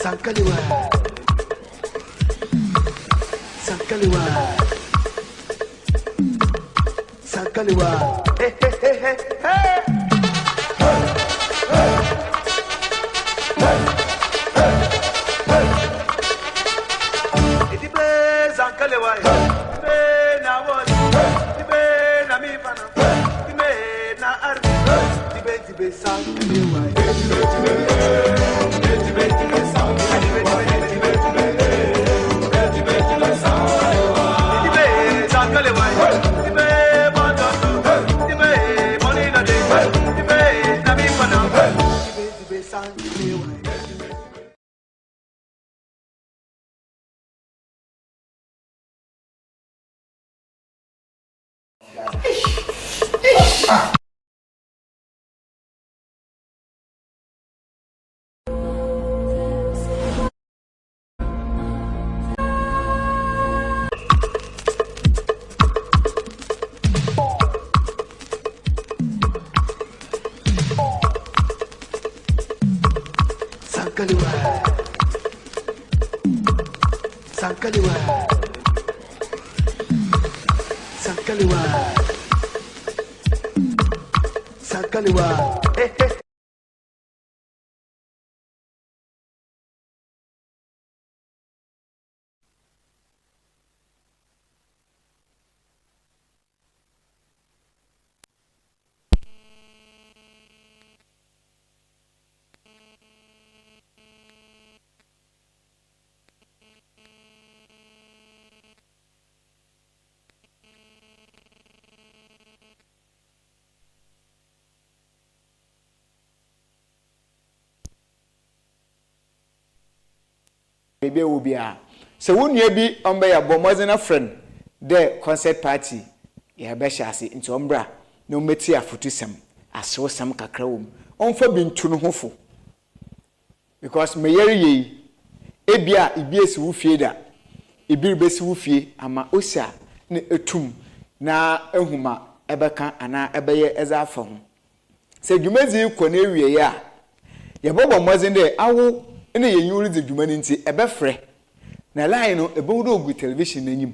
Sankaliwa. Sankaliwa. Sankaliwa. Hey, hey, hey, hey, hey. Sankaliwa. Ibe na wali. Ibe na mi pana. Ibe na arbi. Ibe Sankaliwa. Sankaliwa. Sankaliwa. Sankaliwa. Sankaliwa. Hey, hey. Maybe will be a so wouldn't you be on by a bomazina friend the concert party ya beshasi into umbra no metia futisem I saw some cacraum on for being tunu hofo because mayeri ye ebia ibs wufida ibiribesi wufie ama osia ne etum na ehuma ebeka ana ebeye eza fa ho se dwumezi ko na ewie ya ye bobo mazin de awo ene ye yuri de dwumani nti ebefre na line no ebewudo ogu television nanyim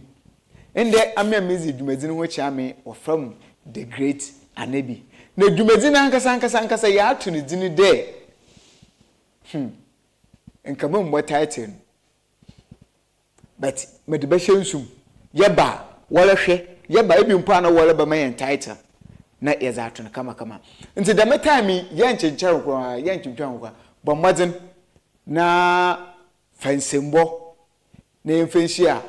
ende amemizi dwumezi no ho chiame ofram the great anabi na dwumezi na ankasa ya atu ne dini de enkama mbo title but medibehye nsum yeba wala hwe yeba ebi mpa na wala ba mayen title na yeza atu kama nti da metime ye nchenchere kwa ye nchintwan kwa bo modern na fansembo na mfenhia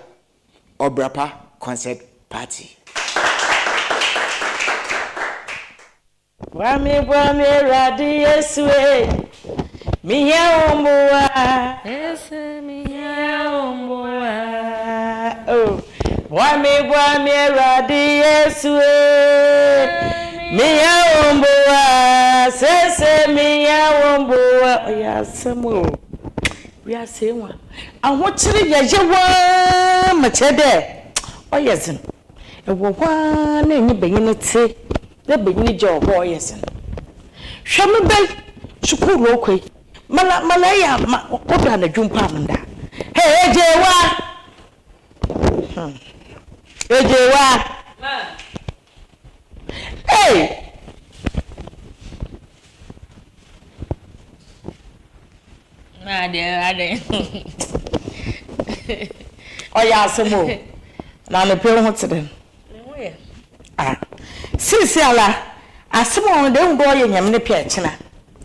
OBRAPA concert party Wami radi Yesue miya omboa Yese miya omboa oh Wami radi Yesue miya omboa sese miya omboa ya semo we are saying one and what chiri yajewa machede oyezin ewo wa na enyi beyin ti na beyin job oyezin hweme bel sukuru okwe mala ya oda na dwumpa mnda hey ejewa hey Ade. Oya asemo. Na no pe ho tede. Ah. Sisi ala asemo de ngo ye nyam ne pe akina.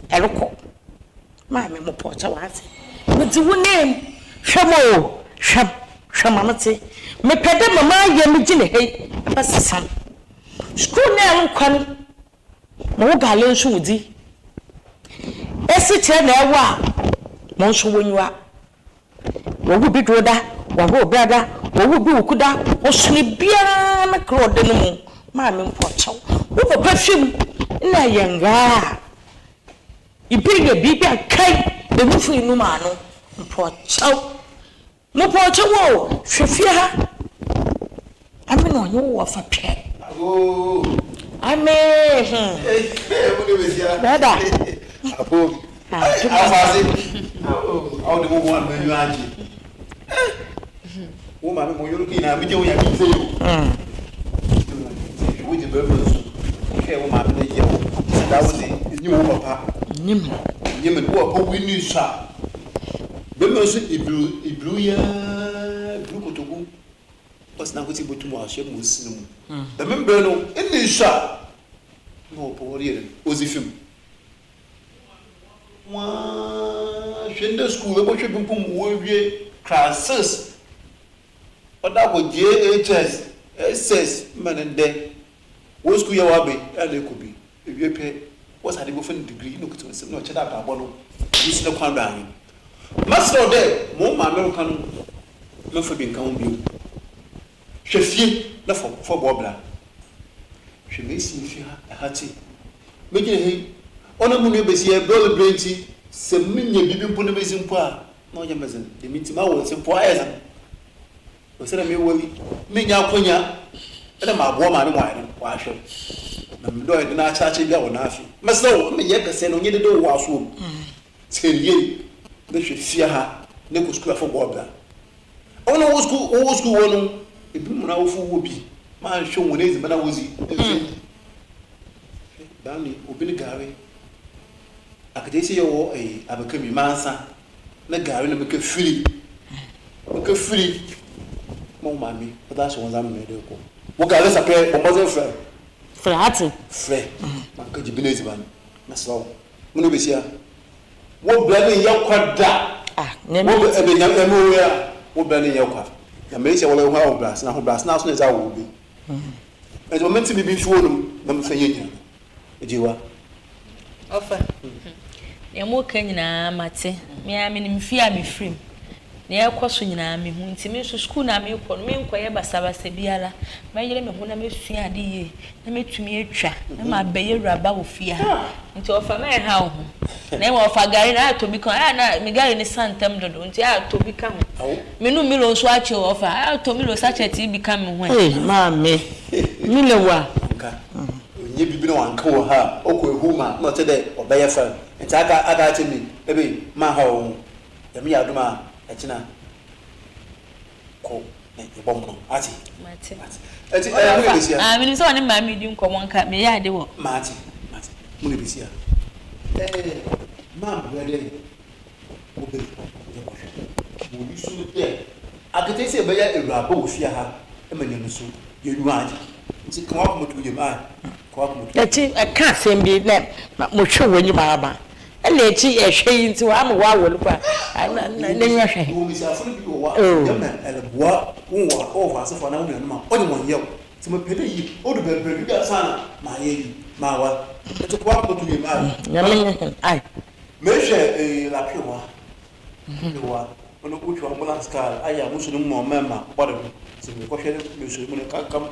Ereko. Ma me mo pocha wase. Meti wo name hwemo. Hwema mate. Me pede mama ye me gine hei. Aba sesam. School na nkwan. Mo gale nso udi. Esi che na ewa monso wonwa wogu bidoda wogu brada wogu bi ukuda osuni bia na krode no mu ma me mpochaw wo papa fim na yenga ibirige bibia kai be mufu inu ma no mpochaw mo pochaw wo hwefia ha ame no nyo wo fa pye ame Hey, what do we see? dada Apo Afasi. How the woman when you auntie. Woman, when you look in, I'm doing your video. With the bubbles. Okay, woman, that was it. You papa. Yemen, what we knew, sir. Bubbles, it blew ya, blue cotogu. Was now what's able to wash him with cinnamon. The member, no, in this shop. No, poor dear, was if you. Shender school, what you pum warrior classes. But that was JHS, SS, man and day. What school you are be, and they could be. If you pay, what's had a different degree, look to some no cheddar, one. This no come down. Master there, more my American, no for being count you. She feel, no for Bobla. She may see if you have a hattie. Making him. Ona mu nebe si e bro brenti se minye bibi mpo na mezimpo a na onya mezen de mitima wo simpo ayeza o se na me woli minya akonya na ma bo ma ne mo ayere wa hwe na me do e na achache bia wo na afi meso me ye kase no nye de do wo aso se ye de hwe fia ha ne ko school afọ bobla ona wo school wo no ebi mu na wo fu wo bi ma hwe wo na ezima na wozi dani obi ne gare akadesi yo abakami mansa na gari na meka free mo mami oda so wonza me de ko wo gari sa pe o mozo frɛ ati frɛ man ka jibinezi ban na so mo no besia wo bla ne yakwada ne wo ebe nyam emo ya wo bla ne yakwa na me sia wo ho bla na so ne za wo bi e do menti bi fi wo no na me fa yenya ejiwa ofa yamo ka nyina mate me amenim fi a me frim na ekoso nyina me hu ntimi so school na me kɔ no me nkɔye basabasa biara me yere me hu na me sua ade ye na metumi atwa na ma bɛye raba wo fia nti ofa me ha ho na me ofa gari na atobi kan na me gari ni santem dodo nti atobi ka ho me no milo so ache ofa atobi lo sachet bi ka me ho ma me milewa nye bibi no wanka wo ha okɔ ehuma na ɔte dɛ ɔbɛyɛ fa nti aga ate mi ebe ma ha wo ya mi aduma akina ko na ibom no ati mate ati ayi mo besia me ni so ne ma me di nkomo nka me ya de wo mate mo le besia ma brede mo be mo bi so de akete se bɛyɛ ewura ba wo fia ha e ma nyɛ no so ye nuaje nti kan wa mo tu ye ma eti ka sembi na mo hwe woni baaba ele eti ehwe yi nti wa mo wa wolu kwa na nwa hwe wo mi sa funu bi wo wa ya na ele boa wo wa o fa se fa na wo no ma o ni won yew ti mo pede yi o do be bi ga sana ma ye yi ma wa eti kwa mo tu ye ma ya me ai me hwe la pwa wa ono ku chwa ambulance car aya mo so no mo mema bodo se me ko hwe me so mo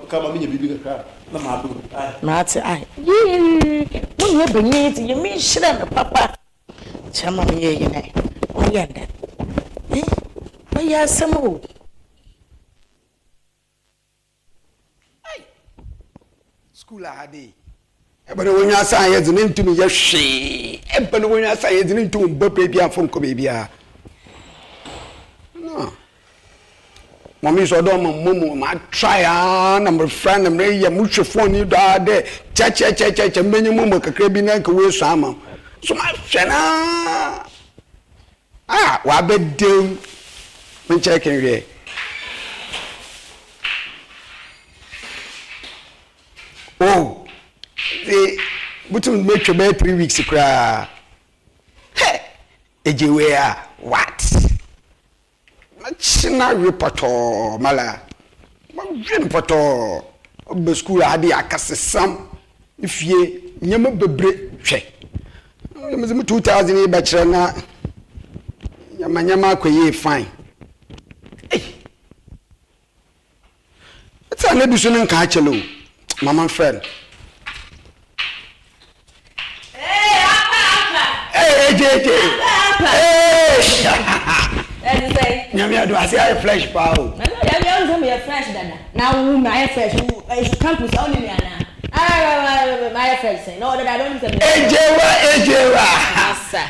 ka ma me bibi ka na ma do ai ma ati ai ye mo ye benye ti ye me hira me papa chama me ye ne o yenda o ya samu ai school ade ebere wonya san ye zini ntumi ye hwe ebere wonya san ye zini ntumi mbopre bia fonko bebia no mommy so do mumu ma try na my friend me ye mu hwefo ni do ade che menyi mumu kakra bi na ka we so ama so ma hwe na wa bedem me check in here oh the butum me twe 3 weeks kra hey ejewe a what china reporter mala ma reporter ob school ade akasesam ifie nyama bebre hwe nyama 2000 e ba kire na nyama akwaye fine it's an edu so nka achelo mama friend JJ Nyami adu asi ay fresh pa o. Na no ya me on me fresh dada. Na wu my fresh campus only me ana. My fresh say no that I don't say. Ejewa. Asa.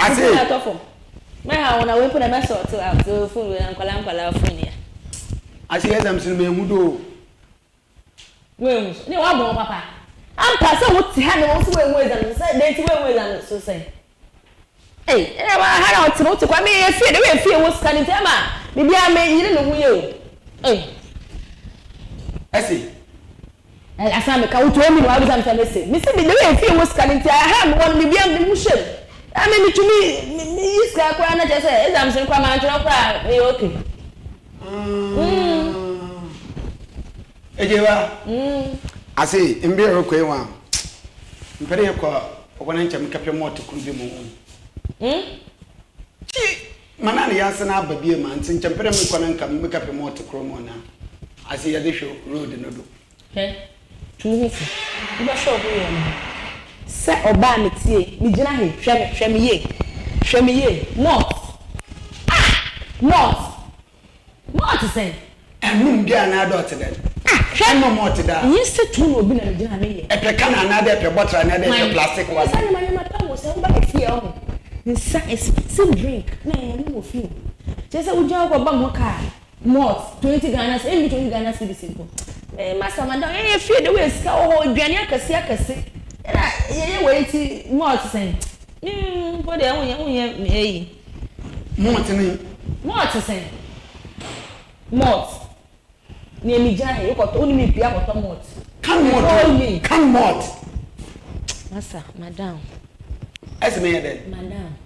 I say that ofo. Me ha wona we put na me sort out to phone we nkwala phone ya. I say exams me hudo. We ni wa bo papa. Am pa say wo ti ha ne wo so we exam say dey ti we exam so say. Hey, e ba ha na o ti kwa me e fie de we fie wo scan ti ma. Me bia me yire no hu ye o. Hey. Esi. Asa me ka wo to mi no exam say me say. Me say me de we fie wo scan ti ha me won me bia me mu shem. I mean to me is ka kwa na je say exam say kwa ma ntro kwa me okay. Ejewa. I say mbe rokwe wa. Mpere yakwa obona ncha mekapɛ mot kru bi mu. Chi mana ne yansa na ababie ma nti ncha mpere me kwana nka mekapɛ mot kru mu na. I say ya de show road no do. Tu hu fu. Iba show bu yo. Se oba me tie, me gina he, hwɛ me ye. Not. Say. Enu bia na dot den. Hwɛ no mot da. Yi se tu no bi na me gina me ye. Epe kana na de epe bottle na de epe plastic one. Say na ma ta wo se wo ba fie o. Nsa expensive drink. Na ye no fie. Je se wo gya ko ba mo ka. Mot 20 Ghana, 20 Ghana cedis go. Master madam, fie de we ska o aduane akase. Na ye wait mot say. For the wo mot say. Mot. Ni mi jan e ko to ni mi bia ko to mot. Can mot. Master madam. Ese me ye Madam.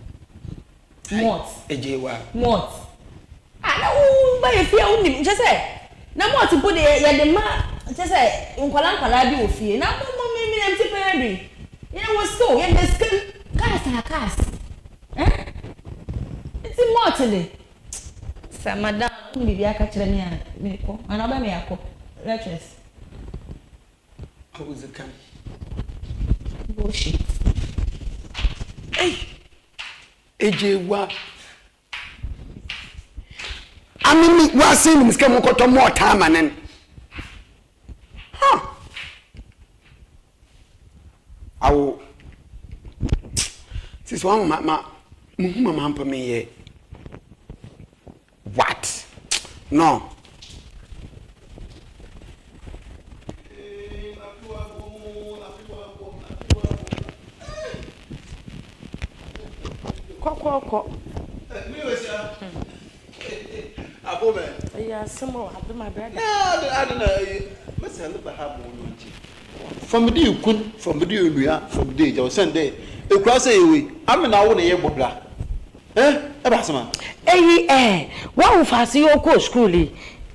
Mot. Ejewa. Mot. Na wo ba ye fie wo nim je say. Na mot bo de ye de ma je say nkwala bi ofie. Na mo mi nem ti pe ri. Ye wo so ye de skin cast. It's mot le. Sa madam ni bi aka kire me me ko. Ana ba me akọ. Let's. How was it come? Bullshit. Hey. Ejewa. Amini wa sin miske mo ko to mo time anen. Awo. Sis one mama ampa me ye. What? No. Ko. Me was ya. Abo me. Yeah, some more have my brother. I don't know. Must have a habo no chi. From the you kun from the you nua from the you send there. E kwa say we. Am na wo na ye bobla. E ba sama. Wa wo fa se yo ko school ni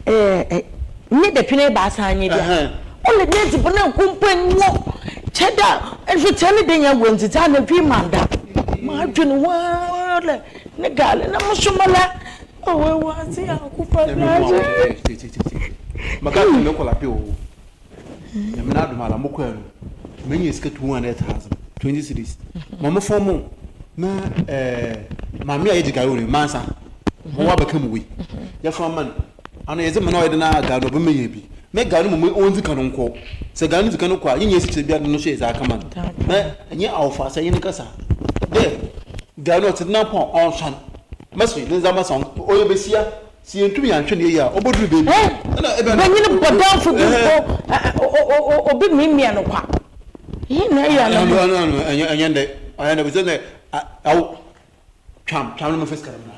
de pine ba sa anya dia. Only dey ti bona kumpan wo. Cheda, e fi tell dey ya wo ntita na pi manda. Ma dwene wa le ne gale na musumala. We want to akupa plaje. Makati me kola pe o. Ya me na do mala mo kwanu. Me nyi sika 200,000 20 cities. Mama form na mami ayi diga yori mansa. Mo wa baka mu wi. Ya fa man. Ana yeze me na oyede na ga do be me ye bi. Me ga no mo onzi kan nko. Se ga no zika no kwa yin yesi bia no so eza aka man. Me enye awfa sa yin kasa. De ga no tidna pon on shan. Maso ni zama son oyo besia si entumi antwe ne ya oboduru bebi na ebe na banyine bodon fu bi obi mimi anokwa yi na ya na no anyande ayanda bi zene aw cham no fiska na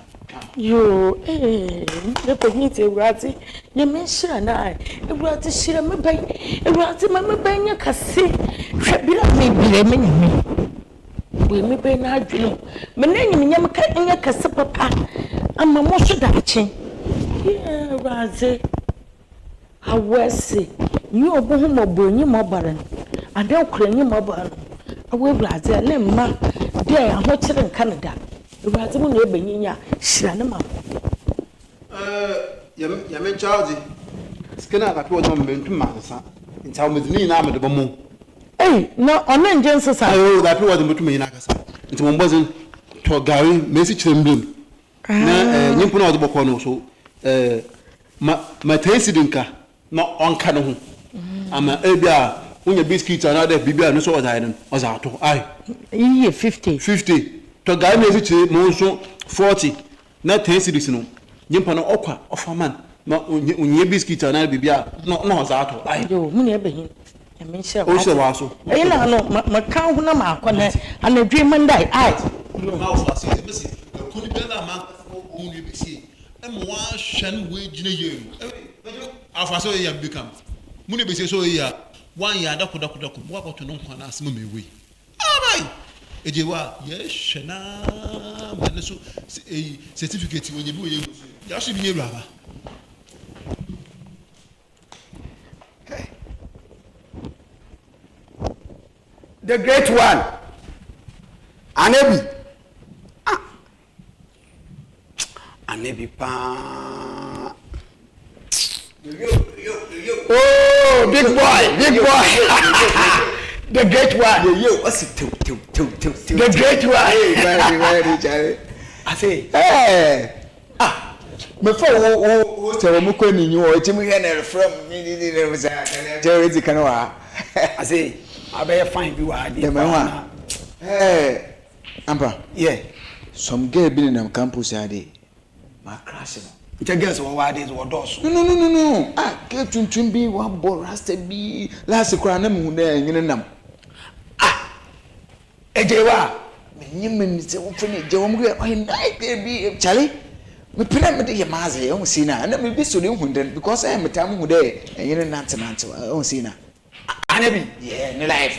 yo ne ko hiti ewurati ne me shira na ewurati shira me ban ewurati me ban nya kase hwe bi na me bire me nyame we me ban na adwene me na nyim nyam ka nya kase papa ama mo so da achen ewurati awese ni obo hu mobo nyi mobare ade okra nyi mobare awe ewurati ne mma de aho kire in Canada ewurati mo na ebanyinya shira ne ma ya me charge skena ka pe o me ntu mansa nta o medini na amede bomo no ona nje nsesa ayo da pe o de mutu me na kasa nti mo mbozin to gari mesi kire mbim na nyimpo na o de bokọ no so ma tensi dinka na onka no ho ama ebia Unya biscuit another bibia no so was out. Aye. Ye 50. 50. To guy me mo so 40. Na 10 cities no. Nyimpa no okwa ofaman. Na unya biscuit another bibia no was out. Aye. Yo, muni ebe hin. E me share. O se wa so. E na no ma kan ho na ma akọ na dream ndai. Aye. No ma so asi e besi. Ko ni bela ma ko o ni besi. E mo wa shan we gina ye. Afa so ya become. Muni besi so ya. One year daku wa ko to no kwa na asema mewe. Alright. Ejewa yes na man so certificate when you do you ya should be able. The great one. Anebi. Anebi pa. Oh, big boy. The great one. Yo, what's it? The great one. Very, Charlie. I say, Hey. Before who tell me when you are Jimmy Henry from Jerry Canoa. I say, I better find you The man. Hey, Ampa. Yeah. Some girl been in campus ade. My crashing. It guess what is what does. No. Get to be one boy, Rasta be last crown who there in them. Ejewa. Minimum is open. Jom, I like baby Charlie. Me pyramid ye maze on sina and me be so hunden because I am a time day and you not on sina. Anebi. Yeah, no life.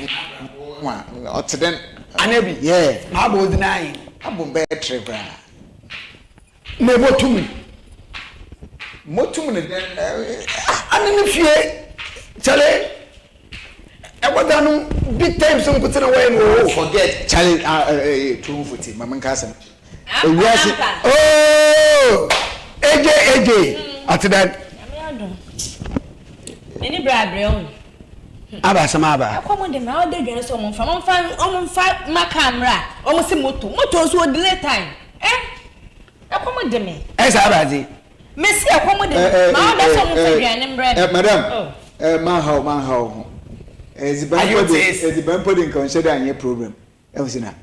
Or to then Anebi. yeah. I was denying. I'm on bed trevor. Never to me. Motum then I didn't fear. Charlie. I was done big time some put away and forget Charlie 240 Mamma Cousin. Oh, AJ. After that, Any bribery on. Abba Samaba. I come on the now they get someone from on five my camera. Almost a motos will delay time. I come on the me. As Abazi. Messi, I come on the now that's someone bread. Madam, Manho. As the Bamford in consider your program. I was in a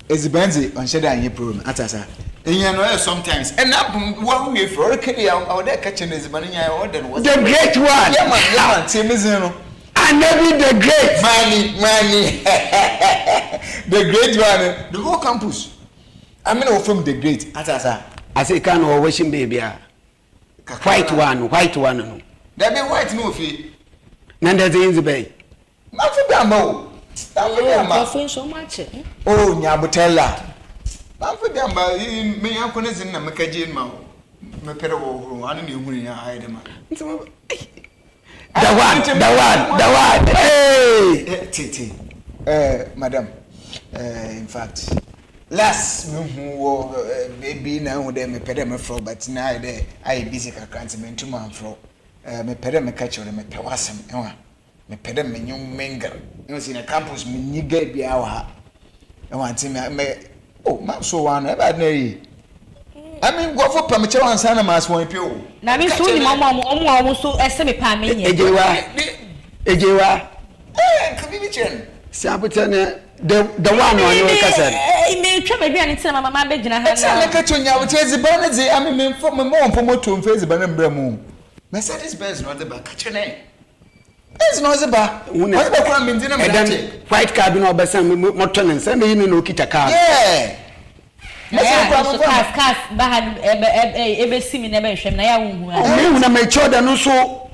As the Benzi on Shedda your program. Atasa. And you know sometimes. And now, one way for a kid out there catching this money I ordered was The great one. Yeah, same as you know. And maybe the great. Money. The great one. The whole campus. I mean, from the great. Atasa. I say, can or wishing baby. White one. No. There be white no fee. Nanda in the bay. Mafidamo. Coffee so much. Oh, Nyabutella. Mafidamba, me uncle in the Macajin Mao. My pedal, I knew who I had him. The one. Hey, Titi. Madam. In fact, last who baby now they me pedem fro, but now I busy can't to my fro. Me pedem catcher, me pewasem, me pedem me young mengal. You know, in a campus, me nigga be our. I want him, oh, my so one, ever nay. I mean, go for Pamacho and Santa Mas one pew. Now, Miss Tony, Mamma, almost so estimate Pammy. Ejewa. Communication. Sabutana, the one on your cassette. May trouble be any time, my bed in a hand. I like to know, which is the bonnet. I mean, for my mom, for more to face the Banam. Mercedes Benz, not the back. Catch your name. It's not the bar. What's the crime in dinner? White cabin or Bassam Moton and send me in no kita car. Yeah. Cast bad ever see me never shame. I will make sure that no so.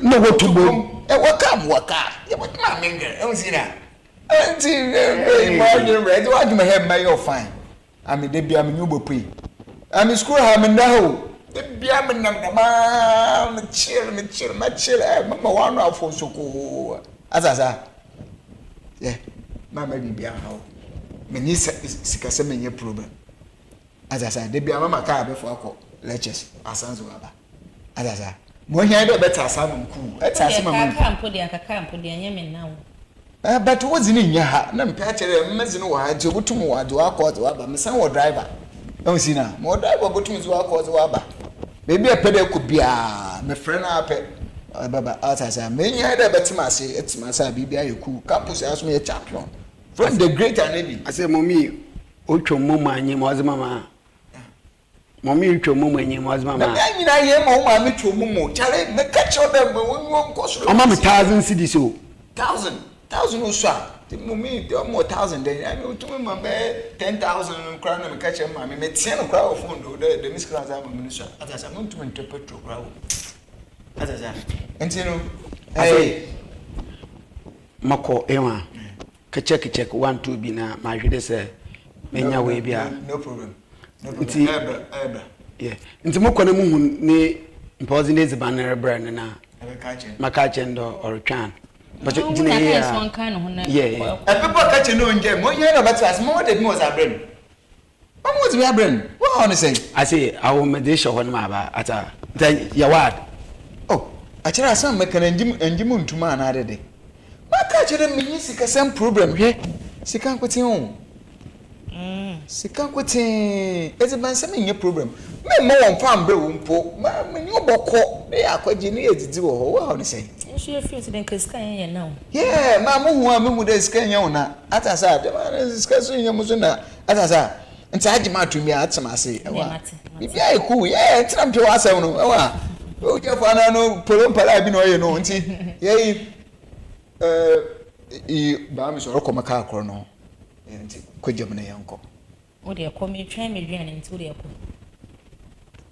No, what to boom. What come, what car? What my finger? I was in that. Until red, what you may have my own fine. I mean, they be a new pre. I'm in school, I'm in the hole. The Biaman, the chill, my chill, Mamma, one out for so cool. As I say, yeah, Mamma be a how. Many sick as a problem. As I said, they be a mamma car before I call lectures, as sounds over. As I said, more here better, some cool. That's as I can't put the Yemen now. But what's in your heart? No, Patcher, Messin, why do to more do I call the Wabba, my son or driver? Don't see now, more driver go to his walk or the Wabba. Maybe a pedal could be my friend up baba atasa menya da betimase etimase bibia yeku campus aso me champion from the great anabi I say mommy otwo mama anyi mo mama mommy otwo mama anyi mo mama na nyina ye ma me two mumu chale me catch them won koso o mama 1000 cedis o 1000 uswa the mommy the more 1000 then I mean to me ma be 10,000 crown na me catch ma me tie no crown phone do the miss crown za ma me uswa atasa mo to me petrol crown atasa entino hey mako ewa check 1 2 bi na ma hwede se menya we bia no problem nti yeah nti moko na mu hu ni mpɔzi ne ziban na brand na maka chendo or twan but jina yeah yeah and people catch no nje mo yen na betas mo de mo za brand mo mo be brand what on say I say I will make sure when ma ba ata ya word oh achira asam mekana njim ntuma na ade maka chere menyi sika sem problem hwe sika nkotin ho sika nkotin ezi ban sem nye problem me mo won fa mbre wo mpo ma menyi oboko be akwaji ne edidi wo ho what on say nso ye feel den sika yen now yeah ma mo hu amemu de sika yen na atasa de ma sika so yen mo so na atasa nti agima atumi atema se ewa bibia eku yeah ntina mpe wa asem no ewa o je fa na no polompala bi no ye no nti ye I ba mi so roko maka akro no nti kwagem na yanko o de ko me twan me dwan nti o de ko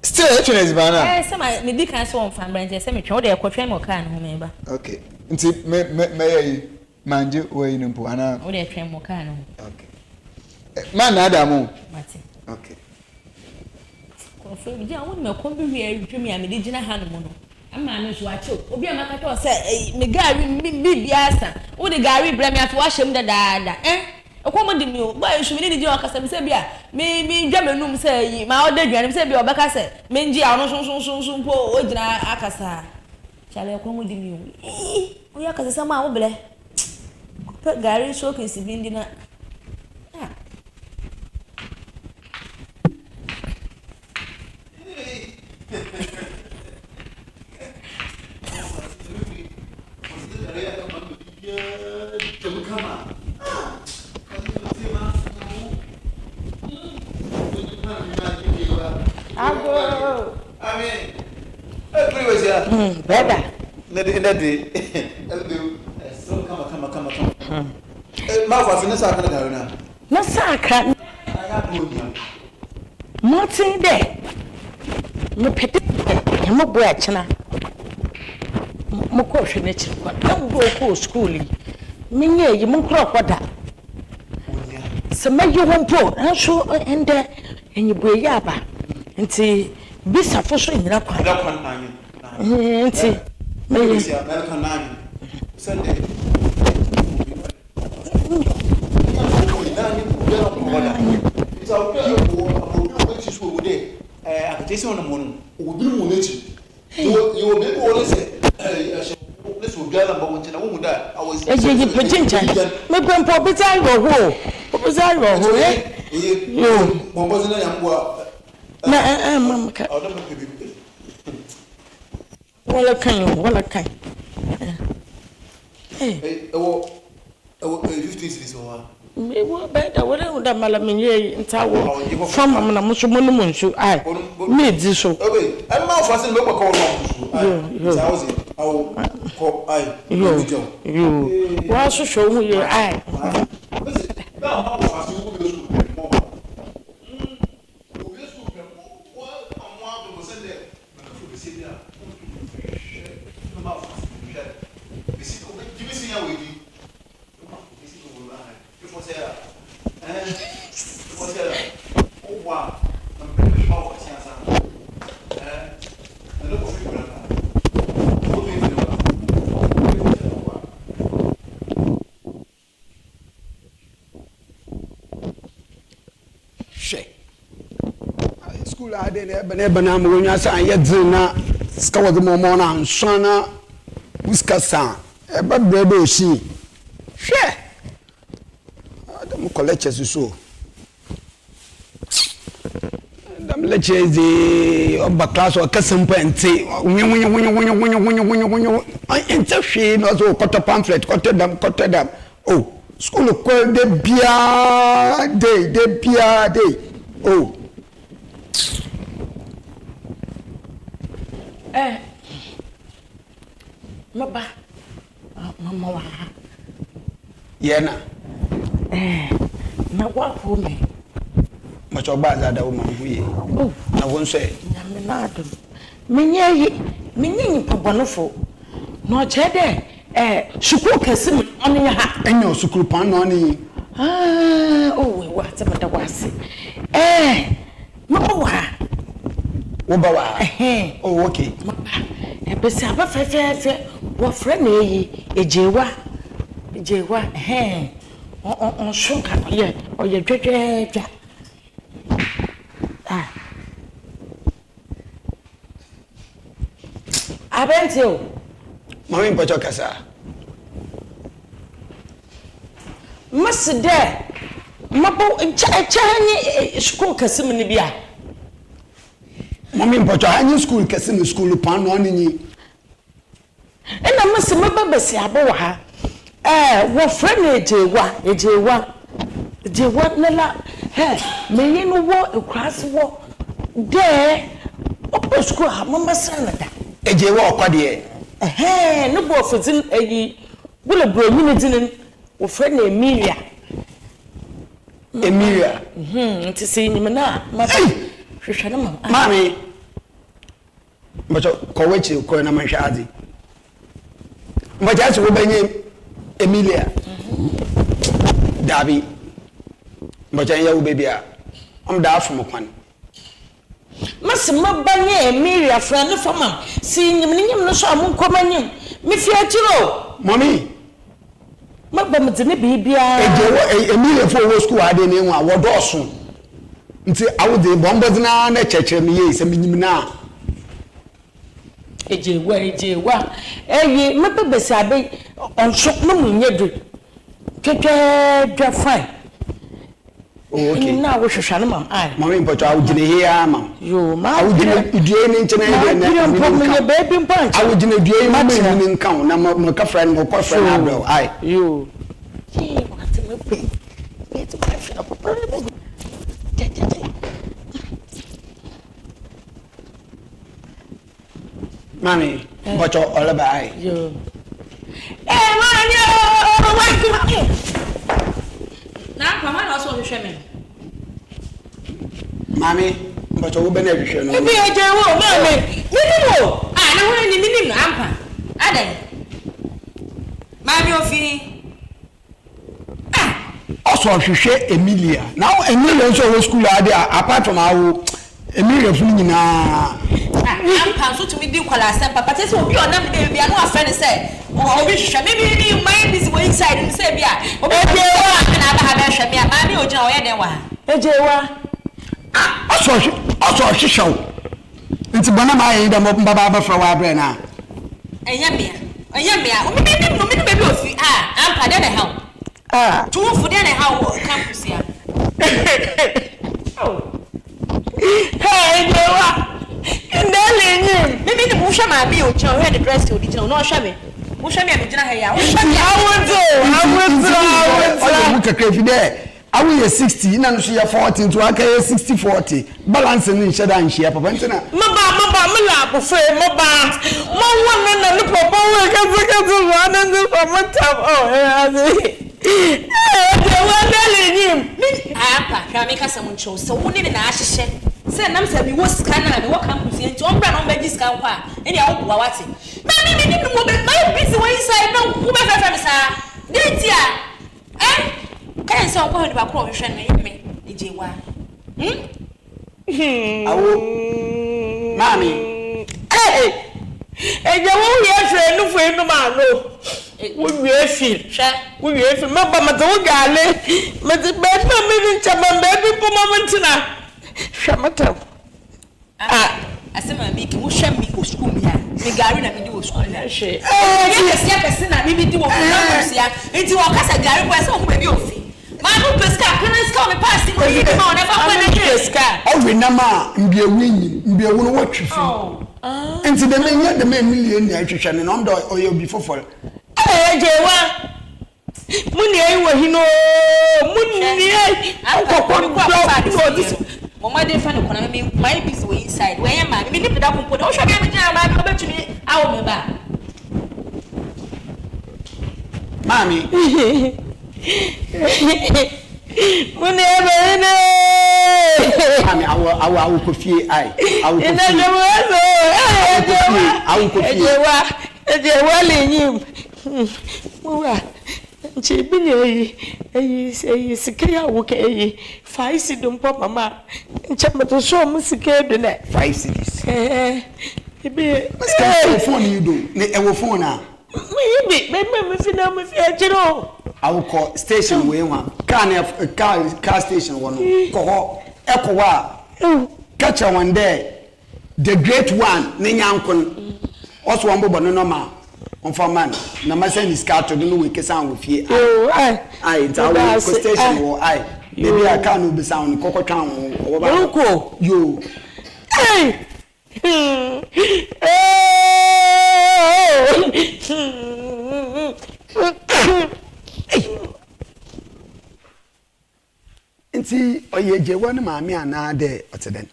still actually bana say my me di kan so on fan brand say me twan o de ko twan me ka no me ba okay nti me yi manje wo yi no ana o de twan me ka no okay man na adamu mate okay ko fe bi ja won me ko bi wi adwumi a me di gina ha no mo no ama no so acho obi amaka to say me gari bi biasa wo de gari bra me ato wa hyem da ekwo mo di mi o ba ensu mi ni di o kasa mi se bia mi dwa menum say ma o da dwan mi se bia o beka say me nji a no so po o gina akasa chale ekwo mo di mi o ya kasa sama wo ble pe gari so kin si bi ndi na Brother. Ma fa fina sa kana garuna. Na saka. Martin de. Me pete. Mo bo a chena. Mo ko hwe na chiri kwa. Na wo ko school yi. Menye yi mo kro kwada. Se mayi wonpo, anso ende enyibu ya ba. Nti bisa fo so nyina kwa. Da kwan nanyi. Nti Me sia na kan nanyi. Sunday. It's out there. Akatesi on mo obi mu nechi. You be all say let's go gala ba wonche na wo mu da I was ejeji pechincha me kwempo bizai wo ho yo mo bozi na yambo na mama ka odo me bibi wala kan ewo 15 cities wa me wo be da wala da mala menye ntawo fama na muso monu munsu ai me di so okay am ma fa sin me kwa ko no so awo ko ai yo wa so show hu ye ai na ma fa sin wo be so school ade ne bana mo nya sa anya dzina ska wo mo mo na nsona uska sa e ba brebe osi hwe adam collect so let's say the oba class or kasempo ente ente hwe no so quarter pamphlet quarter dam oh school ko de bia day oh mama wa yena na wa ko me macho ba za da wo ma hu ye na won so e nyame na adom menye pabonofo no chede sukuu kese me oni ha enyo sukuru pan no ni we wa temada wase mama wa wo ba wa oh okay besi aba fe wo frɛ na eyi ejewa on shuka oye dwedwedwa abentio mami mpacho kasa masde mabo nchani school kasim ni bia mami mpacho hanyi school kasim school pan no ni ena masi mababasi abo wa ha wo frɛ na ejewa nala menye no wo ekrase wo de opo school ha mama sana da ejewa okwade no bo fuzin ayi bula bro mini dinin wo frɛ na Emilia nti se nyima na ma hwehwɛ na mami mbacho ko wechi ko na manhwa ade mbacho aso wo banye Emilia dabi mbacho ya wo bebia da afom kwan masima banye Emilia frɛ no fama si nyim no so amonkɔmanyim me fia tiro mami magba mdine bibia ejewo Emilia fo wo school ade ne hu a wodoso nti awode bombodina na chekere me ye se minyim na ejewa eyi mababesi abe onso no munyedu twetwa fine okay na wo hwehwa no mam ai mami mpacho awugine here mam yo ma awugine due ni nchena ide na me baby punch awugine due mu ni nkan na mo ka friend mo ko friend abro ai yo what me pay it's my friend mami mpacho all bye yo man yo wait na kwa na so hwehwe me mami mpacho wo be na hwehwe no bi ejewo mami minimo na ho ni minim no ampa adan mami ofi also hwehwe Emilia now Emilia nso wo school ade apart from awo Emilia fu nyina ampa so to me di kwala sem papa tese obi onam de bia no afre ne se obi hwehwe me mind busy way inside me say bia obi ejewa na ba ha be hwehwe me mami ogina oye den wa ejewa also hwehwe nti bona ma yin da mo baba ba fra wa bre na enya mea o me baby ofi ampa de na ha tu fu de na ha campus ya hey ejewa ndale nyi me ni bu hwa ma bi o je o head dress o di jina no hwa me wo hwa me jina ha ya wo hwa me awo kakra fi de awo ye 60 na no so ye 40 to aka ye 60-40 balance ni nsheda nhia papa ntina maba mla bofre maba mo won na ni papa we kazakazu wana ndi papa tap azi wandale nyim apa hwa me kasa mun chow so woni na ahyehye se nam se bi wo sika na me wo campus enti ombra no be sika kwa eni a wo wate me ni mo be my busy way inside na wo be fa me sa detia kan se okwa ni ba kro hwehwe na me ejewa awo mami ejewa wo ye hwe nu fo enu ma no wo wie feel maba mata wo gale mata be na me ni chama be po momentina hwamata asema mi ki wo hwam mi ko school mi ha mi gari na mi di wo school na hwe ya kesi na mi di wo campus ya enti wo kasa gari bo ase wo be bi ofi Manu pesca, can I score me past him? Oh, we nama, be a winning, be a one watch you. And to the men, yet the men million nutrition and under or you'll be for. Eh, Jewa. Munye wa hino. Munye. Mama dey find okona me my piece we inside. Where am I? Me dey put up on. O show me me jam ma come to me. Awo me ba. Mommy. Munye ba hino. Mommy, I will coffee I will coffee. Jewa le nyim. Muwa. Nchi bi ne eyi sikaya wo ka eyi 5 cedis pop mama nche meto show mu sikaya do na 5 cedis ibi ska phone you do ne e wo phone a ibi me fi na me fi ajiro I will call station we one car station one ko ho e ko wa catch one there the great one ne nyankon also one bobo no normal on for man na ma send is car to no we kesan wo fie ai ta wo station wo ai maybe I can be sound kokotwan wo ba ko yo nti oye jewa ne maami ana de oteden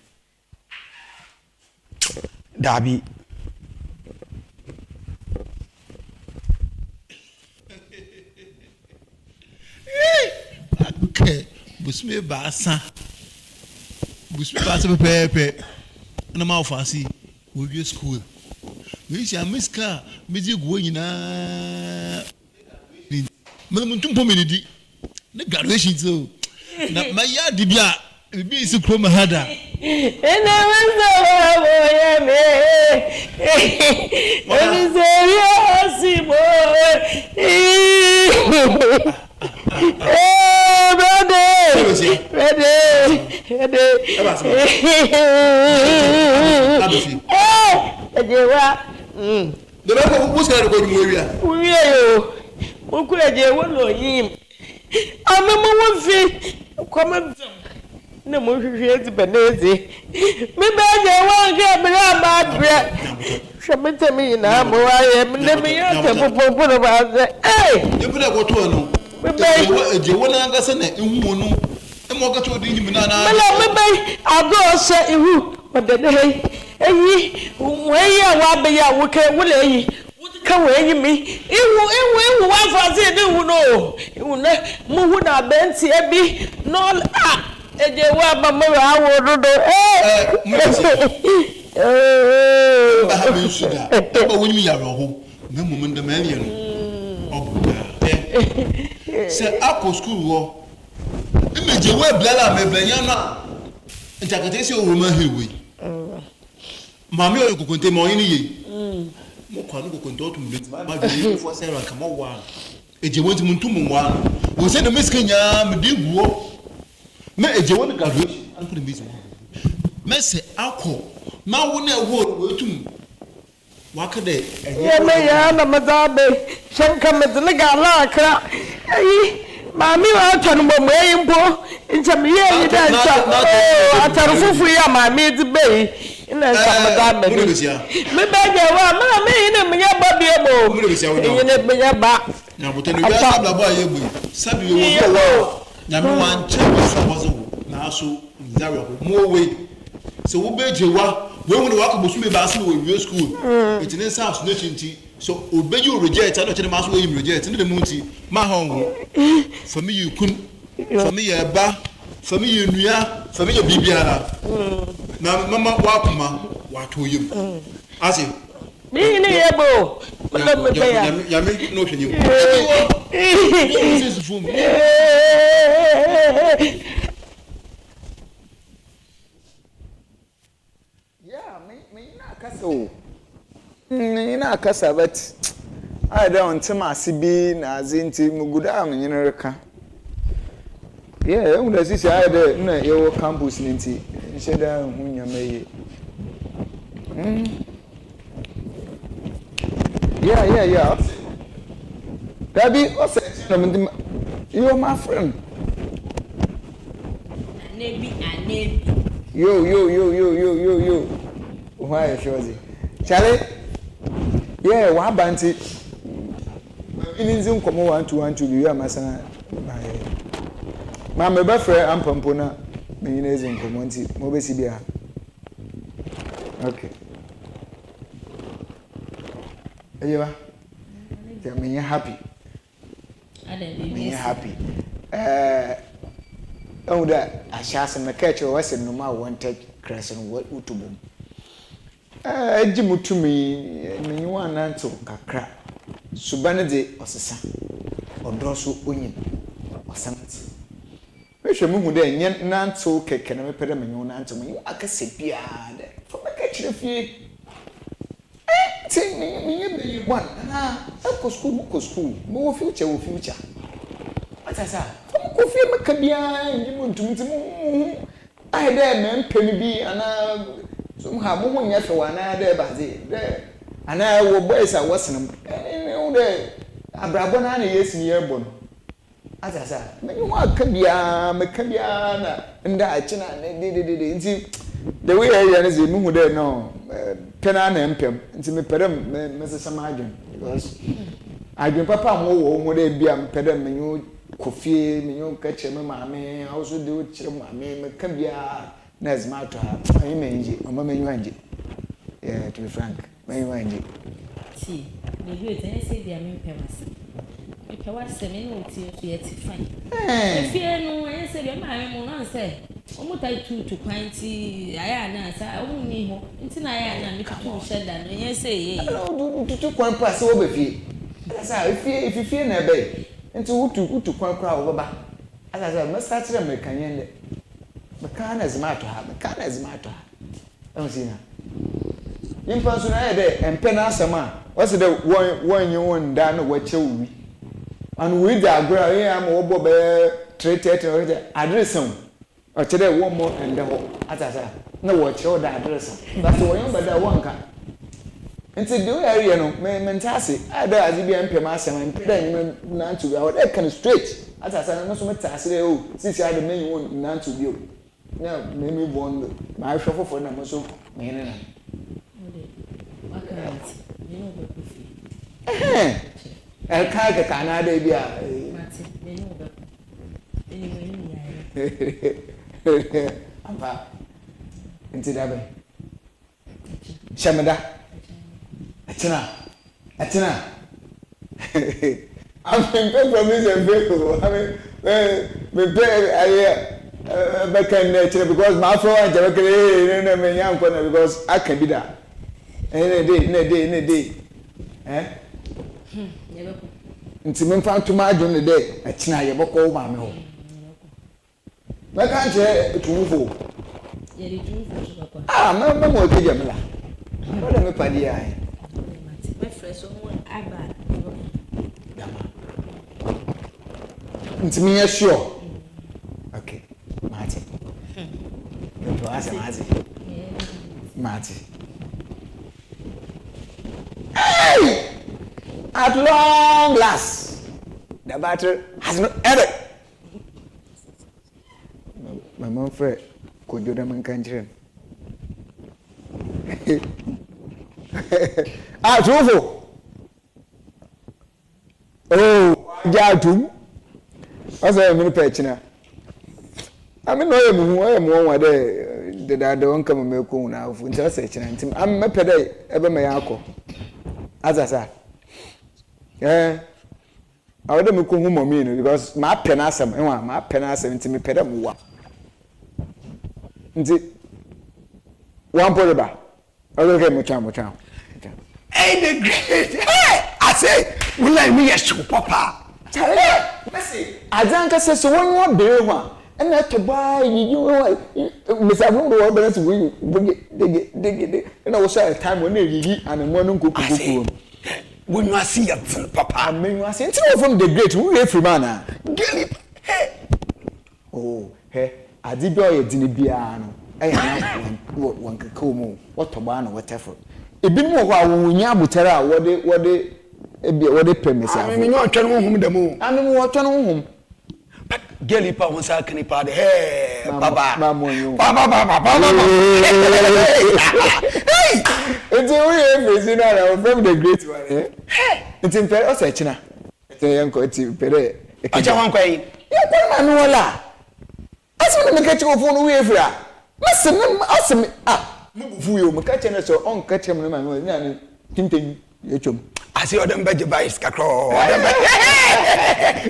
dabi okay busme baasa pepe na ma ofasi we go school we see amiska meji go nyina me muntu mpo menidi na graduation so na maya di bia bi isi kro mahada ena wanza boye me eni serious boy Jewa. The level who's going to go area. We are you. Jewa no him. I remember one thing. Come no more to Benezi. Maybe I get me a bad breath. Shamita me now, I am. Let me put about that. Hey, you put up what to know. Jewana Gassane, Umuno, and walk to the Himana. I'll go say you, but the day, where you are, be a worker, will you come away me? It will one for the you know, Muna Bensi, Abby, no, and you were Mamma, I would do. Oh, when we are home, no moment the million. Say ako school wo imeje we blala me blanya na ntakate se o ma hewe mami o kokonte mo yin ye mo kwa no kokonte o tum let ma be for Sarah kama wa eje wonti muntu mu wa wo se no miska nya me di guo me eje won graduation an put me me se ako ma wo na wo tum wakade ya na mazabe shanka mazliga la kra ai mami wa tanu bo mai mpo nchamiye yi da ncha atarufufu ya mami dibe ina ncha mazabe me beje wa mami ina mnya ba biebo ina benya ba na botenu ya sabla bo ayebu sabi wo na me wan che sabozo na aso nzawe ko mo we so wo beje wa when we walk bosume ba se we school it in south no chinti so obey you reject I don't mass we reject in the munti ma hon for me you kun for me ya ba for me you nua for me you bibiara na mama wa kuma wa to yim ase me ni yebo ya me no hwenyim this for me so ina kasa but I don't bi na zinti muguda amenyereka yeah we see I dey na your campus ninti nsheda hunyamaye yeah Dabi o say you my friend Nebi and nebi. Yo. Why Shozi? Charlie? Yeah, what banty? In Zoom come 1 to you are my son. Mamma Buffre and Pampona, millionaires in Comonti, Mobesibia. Okay. You are? Tell me you're happy. You're happy. Oh, that I shall send my catcher was in no matter one take crescent what utubum. Jimu to me, and you want Nanto, Kakra, Subanade or Sasa, or Drosso Union, or something. Which remove then, yet Nanto cake and a pedamino Nanto me, I can say piad for my catch the fee. Take me one, and Uncle School, more future. What I said, Uncle Fee Macabia, and you want to meet I had a man penny be and somehow moving after one there, but there, and I will boys I wasn't there. Abrabona yes near bon. As I said, you want Macabia, and that China did the way I is a moon there no. Penan and Pem, into me pedam, Mrs. Samajan, because I been papa more they be pedam, you coffee, you catch him, mammy, also do children, can be a Nesma to her. I mean, or mamma, you yeah, to be frank, may you see, the good, and I say they are mean pemas. If I was sending you to fine. If you know, I said, my mom say. Almost I to quantity. I answer. I won't need more. Until I am not shed that. Yes, say, to one pass over fee. That's how if you fear never bay. And to one crowd over. As I said, must start to make a end. McCann as matter, McCann as matter. Don't see now. In person, I day and Penasama. What's the one you want down what you and with the ground, I am over treated address him. Or today, one more and the whole. As I said, no, what your address. That's the one, but that one can. And to do area, no, mentasi. I don't as if you am Pemasam and then none to be out. That can straight. As I said, I must make Tassi. Oh, since I had the main one, none to you. Now, maybe one, my shuffle for them also. What can I say? You know the El Kaga Canada, dear. Apa? Inti dabe. Shamada. Atina. I'm in promise and vehicle. I mean, me pay back in because my phone because I can be that. In a day. Eh? Inti me found to my journey day. Atina, you walk over me. I can't say to move. No more to Jamila. What am I paddy? My fresh one, I bad. It's me, sure. Okay, Marty. Marty. Hey! At long last, the battle has not ended. My mom friend could do them in country. True. Oh, Jatum. I say, I'm in Pechina. I mean, I am one day that I don't come and make now for intersection. I'm a pede ever my uncle. As I said, yeah, I would make home mean because my penasam and my penasam to me pedam. One polyba. Okay, mucha. Hey, the great. Hey, I say, will I me a shoe, Papa? I don't say so one more beer one. And not to buy you, Miss Abu, but we dig it. And I was at a time when they and a morning cook. When you see a Papa, I mean, I sent you from the great way from Mana. Oh, hey. I did boy at Dinibiano. I am one could come, what to ban or whatever. It been more while when Yamutera, what they premise. I mean, you're turning home the moon. I mean, what turn home. Geli pa won sa kani pa de hey baba. Mama yo. Baba. Hey. It's a way of saying that from the great one. Hey. It's in fair also China. It's a young coach pere. Acha wan kwai. Ya kwa manu wala. Asem me catch go phone we afra. Asem mubufu yo me catch na so on catch me na me na tintin yechom. Asi odem beje vice kakro.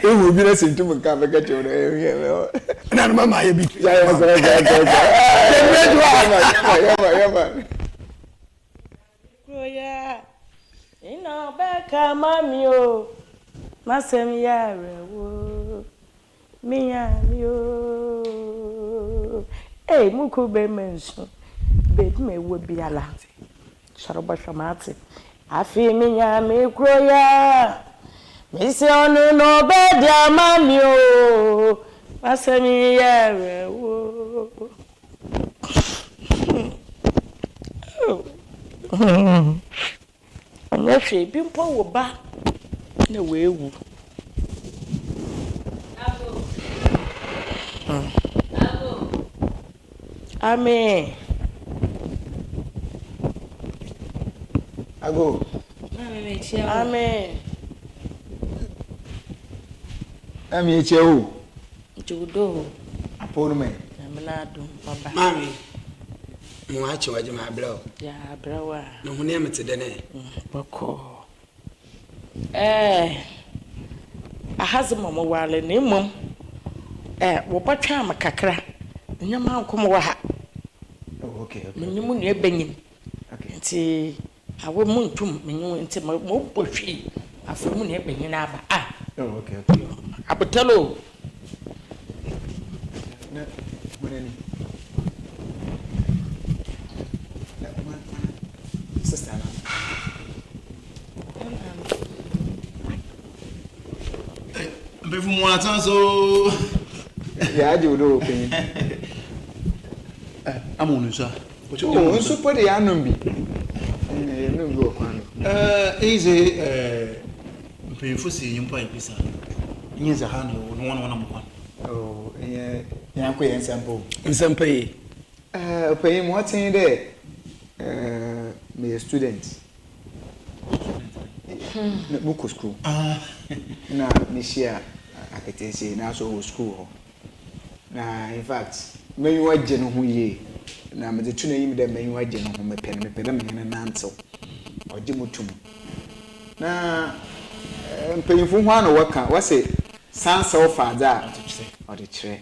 E wo bi na sentum nka me catch o na mama ye bi. Ya. Oya. Ina beka mami o. Masem ya rewo. Miya mi o. Eh muku be menso. Be me wo biala. Sharoba shamati. Afi miya mi kroya. Misi onu no be dia mami o. Masem ya rewo. Anya hwe bi mpo wo ba na weewu. Amen. Ago. Amen. Ami eche o. Judo. Aponu me. Amna dum baba. Mami. Mo achi waje ma bro. Ya brawa. No hune mete de ne. Boko. Ahazimo mo wale ne mom. Wo batwa makakra. Nyama nkom wa ha. Oh, okay. Menyimu ne benyin. Okay. Nti awo muntum menyimu nti mo bohwi. Afa mu ne benyin aba. Oh, okay. Abotalo. Na moneni. Sister na. Mbefu mo atan so. Ya aje odo opin. Amonu so. Oh, nso pode ya anum bi. No go kwano. Mpefu si nyimpa ipisa. Nye za hanu no wana mkwan. Oh, ya ko yen sample. Nsampe. Opin mo tin de me student. Na buku school. Na me share akatesi na so school ho. Na in fact, me waje no ho ye. Na me de tuna yim de me waje no ho me pede me na nanto. Oje mutum. Na mpanyimfo ho ana waka, wase sansa ofaza o de kire.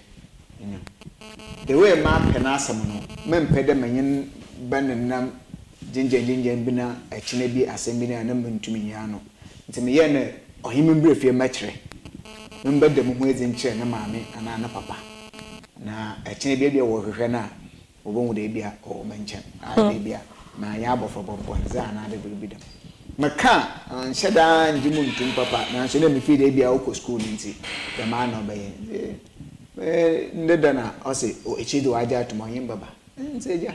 The way ma pena asem no, me mpede menyin banenam jinjen bi na akine bi asem bi na mentumi ya no. Nti me ye ne ohimbre fie makire. Mbede mo ho ezinkire na maame ana na papa. Na akine bi wo hwehwe na obonwu de bia o menchen. De bia na ya abofo bombo za na de bi dem. Maka nsheda njimu ntum papa na so na me fie de bia o ko school nti de ma na obaye. Ndeda na o se o echido aja to mo yin baba. Nse ja.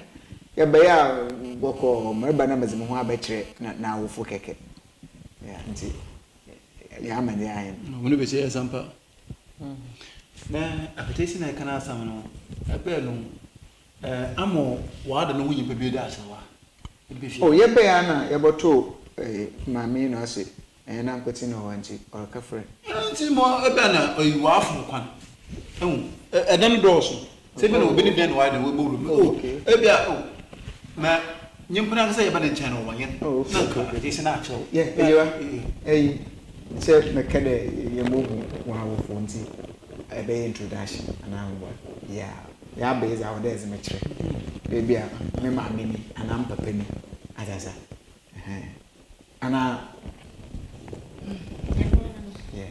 Ya baya boko mreba na mazimo ho abekire na awofo keke. Ya nti ya amane ayen. Mo be che sampa. Na apetesi na kana asam no. Ebe no amo wada no wunyi bebe da asawa. Oh, ye be ana ye boto mami no ase. Na nkoti no wanti or kafre. Nti mo ebe na oyiwa afu kwan. Edan doso. Se be no obi ni bi na wada we bolu. Ebia na nyimpuna ka say eba na channel wanyen. Na ka apetesi na acho. Ye yewa. Se me kede ye mo wa wo fonti. Ebe introduction ana ngwa. Yeah. Ya be za wode ze mekire. Baby a me ma me ni ana mpapa ni. Azaza. Ana yeah.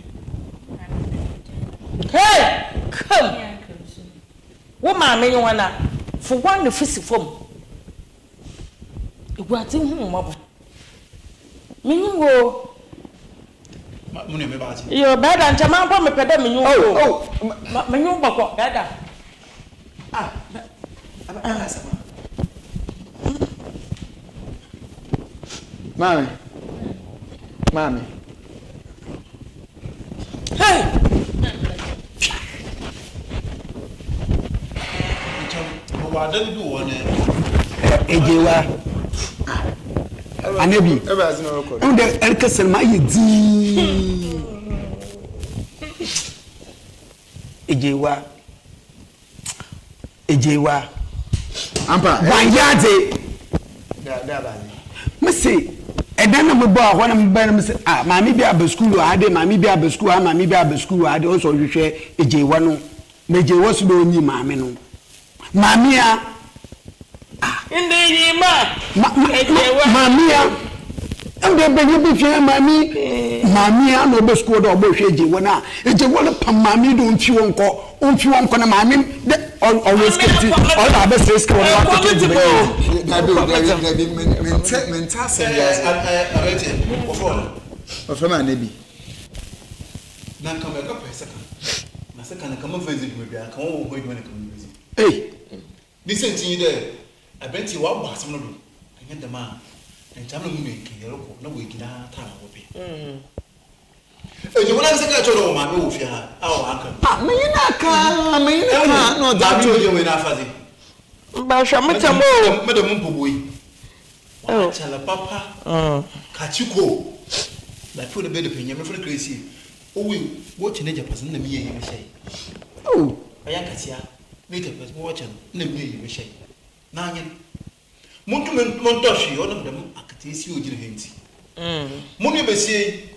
Hey! Come! Wo ma me you wana for one the fisi form. Igwati hu mo. Minyu wo. Mo ne me ba ati. Yo bada ncha ma mpo me pede minyu wo. Oh, minyu bako bada. Aba sama. Mami. Hey! I don't do one. Ejewa. Anebi. And the Elkasel Mayi. Ejewa. Ampa. Wanjate. Me say, dan na me bo a hona me ba me say ah mami bi aba school ade mami bi aba school mami bi aba school ade o so hwehwe ejewa no me jewa so do onyi mami no mami a inde yi ma mami a ande be ni bi fie mami a no be school do bo hwe ejewa na ejewa no pam mami do nfi wonko na mami always keep all the best risk one want to keep mental sense of my nabi na kama ka pesa ka na se kana kama visit me bia kan wo ho edwuma na kama visit bi senti de abenti wa gba asem no do anya dama na ntam na mu me ke yeroko na wo egina ta na wo be eje wona se ka cho do ma be wo fi ha a wo aka me yina no that to je we na fazi ba sha mutamo me de mu mpogoi wa chala papa kachiko la fu de be de penya me fu crazy owi wo chi ne japas na me ye me shey aya katia ne japas wo cha na me ye me shey na anya muntu montoshi ona de akati si ojire henti munu be sie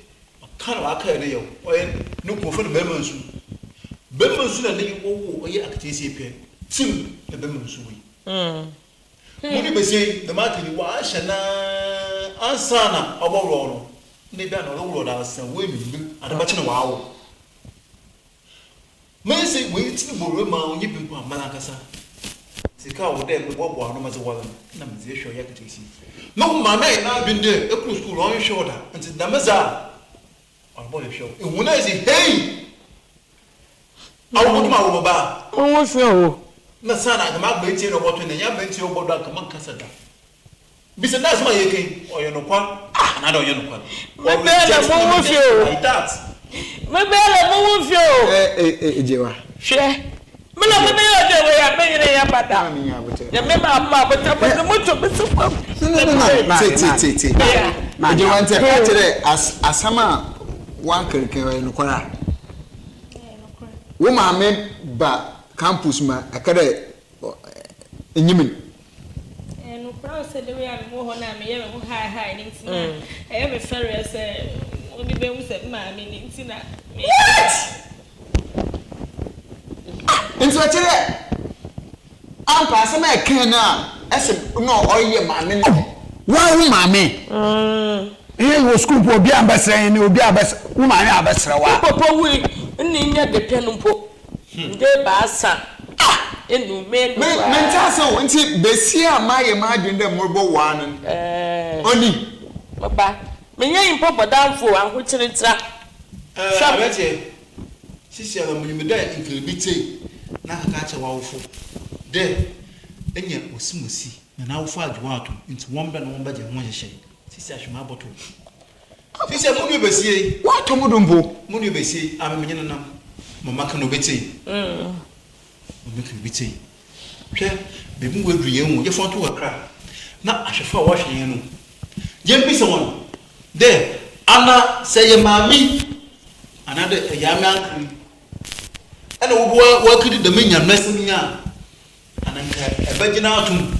kan wa aka ne yo oye no ko fu de be mansu na ne wo oye akati si pe tim de be mansu wi munu be sie de ma kini wa shana ansana oboro no ne bia no wo da san we mi adaba chi na wa wo me say we ti boro ma onye pimpo amana kasa sika wo de bo bo anu ma ze wala na me ze hwo ya katisi no ma na bi de e ku school on shoulder nti da meza abo le show e wona zi hey awu ko ma wo ba wo fi o na sana ga ma gba eti no boto ne ya ba eti o bodo aka man kasa da bisa na asma yeke oyo no kwa na da oyo no kwa me be la mo wo fi o like that me be la mo wo fi o ejewa hwe me la me be yo de we ya be yire ya pata ya me ma bota moto be so pam ti ejewa nte ka tere asama wan kirkin no kwara wo ma me ba campus ma akade enyimin no proud say the way I'm mo na me ye me high ni ntina e me ferry say obi be mu say ma me ni ntina nti wa kire ampa asema e kan na ese no oye ma me wa wo ma me wo school po obi ambasra ni obi abasra wo ma me abasra wa popo wi ni nya de pe no mpo de ba sa enu me mental so nti besi amaye ma adwende morbo wa no oni baba me nya impo bodamfo anho chiritira abete sisi ala munyi da includite na ka cha wawfo de enya osimusi na wawfo adwo ato nti womba na womba je ho hyehyɛ sisi ahwema aboto sisi munyi besie wa to mudombo munyi besie amemenya nanam mama ka no beti omeke biti hwe bebi ngwadu yen wo ye fonto wakra na ahwefa wo hwe yen no je mpise won de ana seye mami ana de yami ankri ana wo bo kidi de menya nasiminya ana nka ebagina atum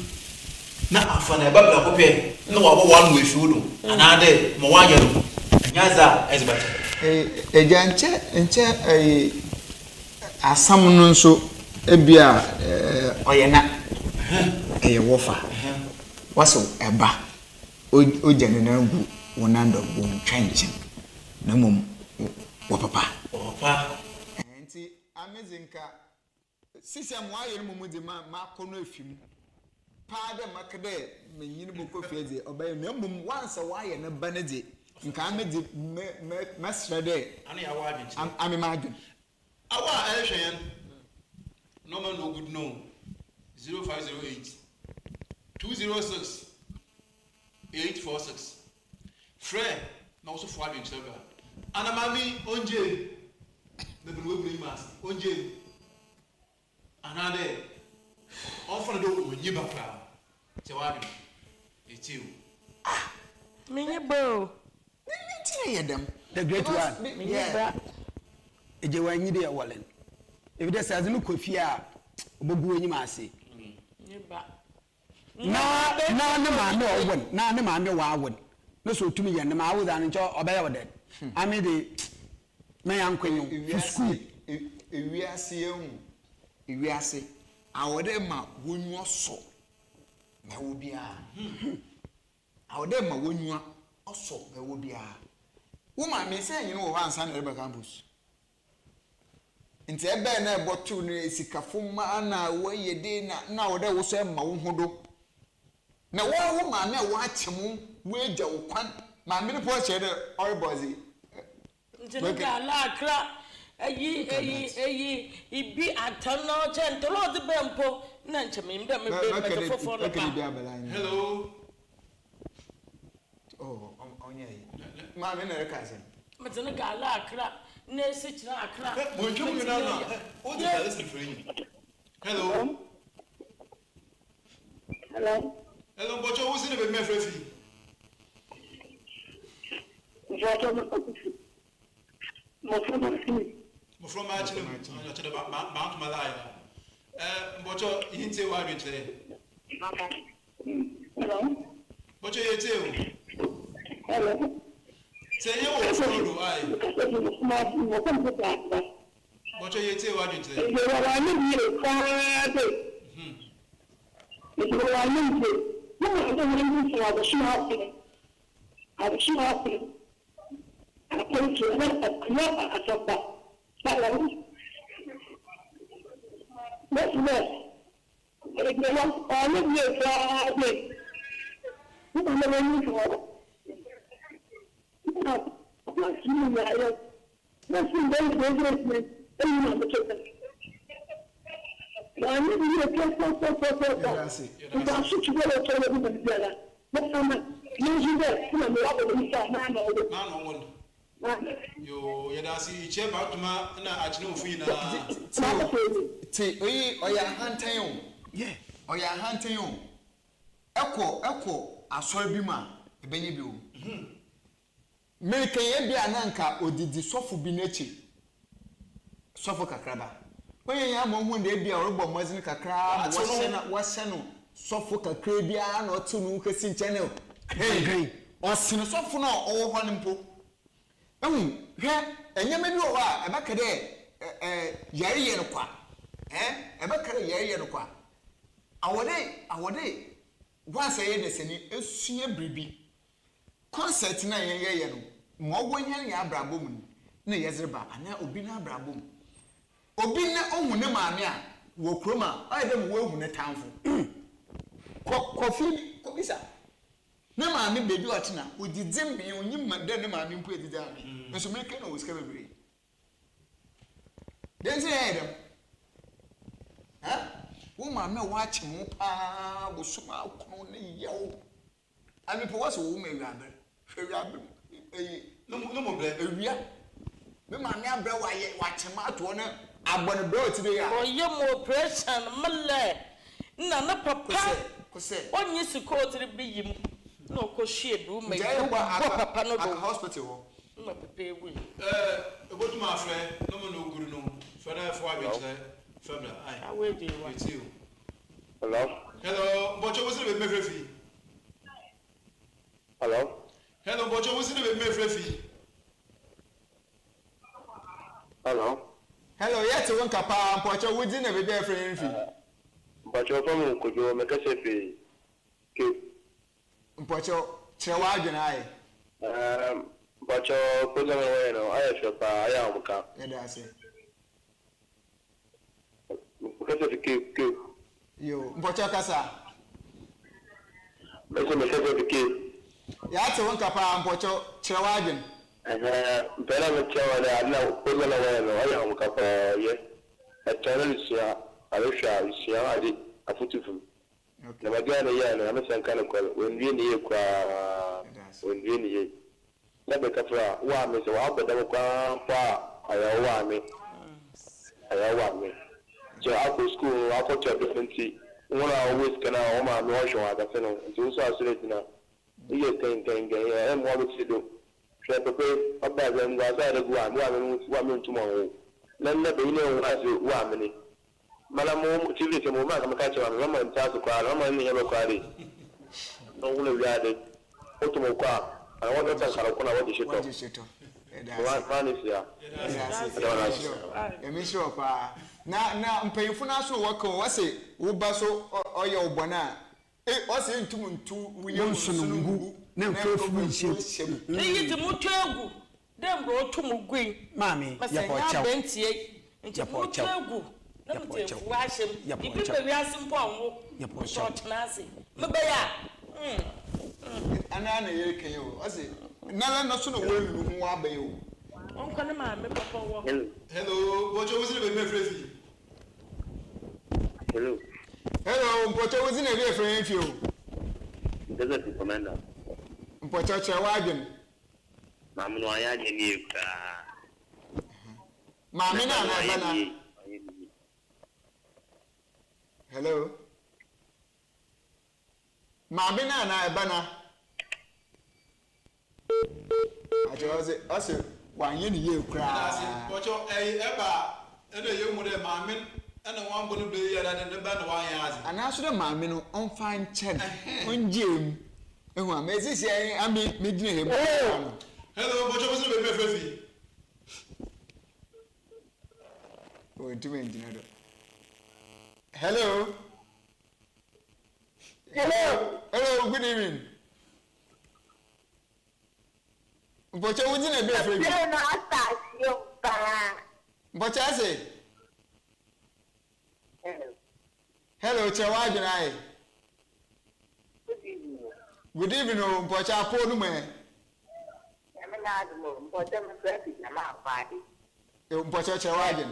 na afana ebabla kopɛ na wo abo wan wo efi do ana de mo waje do anyaza ezibata ejanche asam no nso ebia oyena wofa waso eba ojane na ngu wonando wo ntwanche na mom wo papa enti amezinka system wa yere mom di ma kono afim pa de makade menyini boko fieze obay na mom wansa wa ye na banade nka amedi mesre de ana ya wa adwin ame ma adwin awa ehwen normal no good no 0508 206 846 Fred na also for adwin server ana mami onje the we bring mass onje anade offer do when you back. Tewadi. It's you. Me bo. Them. The great one. Yeah. Eje wanyi de wallen. If there says no kofia obobu enyim ase. Niba. Na ne ma me owon. Na ne ma me wa awon. No so tumi ye ne ma awu dan ncho obeye wode. Ami de me yankwanyo fi school. Ewiase ehu. Ewiase. Awode ma wonwo so. Na wo bia. Awode ma wonwa oso na wo bia. Wo ma me say yin wo ansa na Rebecca campus. Nti ebe na ebotu no esikafo ma na wo yede na wo de wo so ma wo hodo. Na wo ma na wo achemu wo eja wo kwan. Ma me po che de oribozi. Nti ga la akra eyi ibi atano chentolo de bempo na ncheme mbe me be fofo no pa. Hello. Oh, onye. Ma me na rekase. Matana ga la akra na esi kira akra. Mo nchum you now. What is that listen for you? Hello. Hello. Hello, but you was in a me free. Mo from actually Mount Malaya. But you didn't say why you today. Hello. But you too. Hello. Say you will follow I. But you too why you today. Yo, yadasi cheba tuma na achinu fi na. Ti oya hantan. Yeah. Oya hantan. Eko asori bi ma ebenye bi o. Me kenye bi ananka odidi sofu bi nechi. Sofu kakraba. Oye ya mo hu de bi a orbo mazin kakra wase no sofu kakra bi a na otu nu kesi nchene o. Hey. Osino sofu no owo ho nimpo. He enyeme bi o wa ebeka de yare no kwa. Ebeka de yare no kwa. Awode once ye de seni esua bribi. Concert na ye no. Mo wonya ya abrabo mu na yezreba ana obi na abrabo mu. Obi na ohun ne maame a wo kroma ayi dem wo ehun ne tanfo. Kofi bisa. Ne maame bebi otina odidzem me onyim de ne maame mpo edidze ame. Nso me ke no wo ska bebre. Den se ye dem. Wo maame wo achemu pa wo suma kono ne yewo. Ami po waso wo me wiabe. Hwewiabe. No mo bre. Ewia. Me maame abra wa chema ato na agbon bro ti de ya. Oye mo operation mele. Na na papa. Kose. Onye sikotri bi yim. No ko hwie du me. Papa no do hospital ho. Na pepe ewu. Ebotu ma fre, no mo no guru no. Fada fo abetire. Fabra, ai. Awe dey wa. It's you. Hello. Hello, but you was in a me free. Hello. Hello, but you was in a me free. Hello. Hello, yet won kapa ampocho wudi na be friend fi. But you from Kojo make say fi. Mpocho chewa adwena ai. But you program way no, I feel pa aya amka. Ya da se. Because ke. Yo, mpocho kasa. Me say ke. Ya te won kapa mpocho chewa adwen. Bela me chewa da na program way no, aya amka pa ye. Eternal sia, alosha sia adi afutufu. Okay. Na magana ya na amesanka na kwa wendie ni kwa wendie ni na be kafra wa me so wa boda kwa pa ayawa me so ako school ako cha different one always can I my no show at the film to so straight now you can and what to do try to pay about them was I go one tomorrow then never know as you 1 minute Madam TV to move I'm catching on Roman task crowd Roman never cried no one got it Otomo car I want to tell you what you should talk one is here emi sure pa na mpanyimfo na so wako wase wo ba so oye obona wase ntu wuye sunungu na mfefu nhyem Eyi ti mutu egu dem bro otum gui mami ya po chaw bentie nti mutu egu na mutu fu ahyem ibi be wiase mpo anwo ya po chaw chenase mebe ya ana na ye kan yo wase na na so no wo elu ho abaye o onko ne ma me papa wo hello bojo wuzine be me frezi hello mpocho wuzine be frezi fi o Desert commander mpocho che wagen Mamu no aya de ni kra mami na na bana hello mami na bana ajo ose wanye ni ye kra bojo eba ene ye mu de mamen ene wan bo no be ya da de ba no wan ya azi anaso de maami no on fine chen on jem ehu amezi si ami medine he mo hello bojo wuzine be me frezi o ntumi ndina do hello good evening Mpocho wuzine be frezi Mpocho ase hello chawaju nai good evening o mpocho apo nu me mpocho chawaju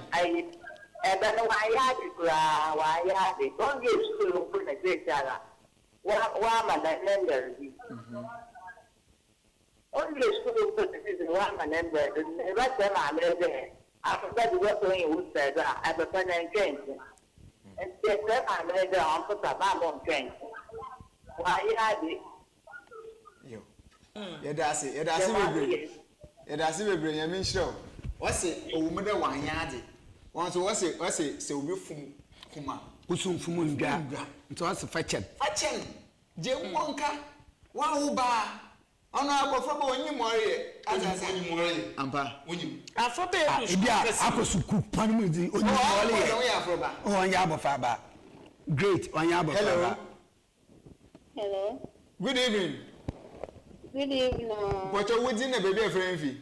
ebe no waya di kura waya di don't get school open na great ala wa ma na lender di only school open na wa ma na lender di ba ta ma le de after the work when you said that I be pen and and the ma le de on put ba mo ken waya di yo yedase bebre yami show wase owume de wanya ade won so wase se obi fum kuma usum fumu ndwa nto wase fachen je wonka wa wo ba ono akofo ba onyi moriye azasa onyi moriye ampa onyi afobe edu ebia akosuku panu di onyi moriye o ya afroba on ya abofa ba great on ya abofa ba Hello. good evening Good evening. Pocho wudi na baby friend fi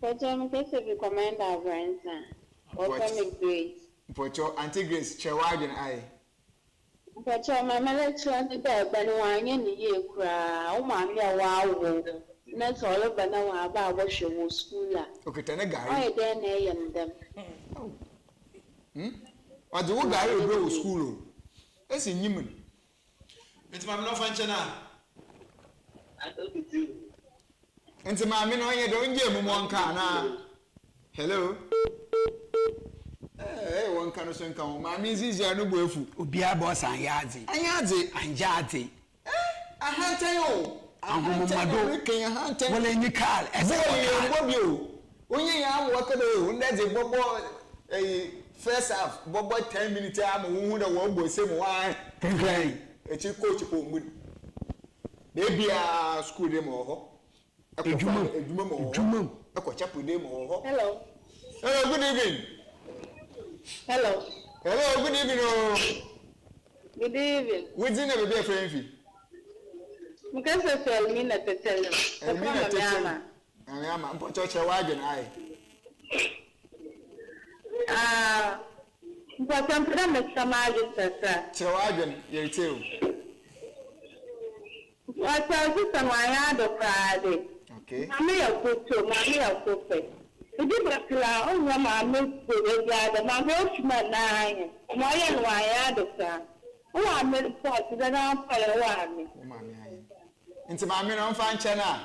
Pocho I'm going to be commander Branson. Welcome Grace. Pocho Auntie Grace chewagin ai Pocho my lecture the bed but wanye ni ye kra. O ma mi awa wo. Na so lo bana wa ba wo hwe school la. oketane gari Why then na yen dem. ade wo gari obro school o esi nyimu enti mamen no fa nchena enti maami no onye de onje mu monka na hello wonka no so nka mo maami zizia no bo efu obi abo san yaadze anjaadze ahantan o ahomomado ken ahantan wala nyi kal eze bobi o onye ya am waka do ndeze bobo first half bobo 10 minutes am hu da wo bo se mu wa kankan echi coach ko mu baby a school dem ho edwuma mo edwuma akochapo dem ho Hello. good evening Hello. good evening o Good evening. within na baby friend fi Mkasa feel me na tetelo. Elmina tetelo ama mpocho chewagin ai Mpocho mpira msamaji sasa. chewagin yeteu Wata sisa mwaya do Friday. okay Mami ya kuto, mami ya kupe. Idi bakla onya mami kuwe gada, mami ochuma nanye. Mwaya nwaya do ka. Uwa ame report dana pale wami. mami ai nti mami no mfa nche na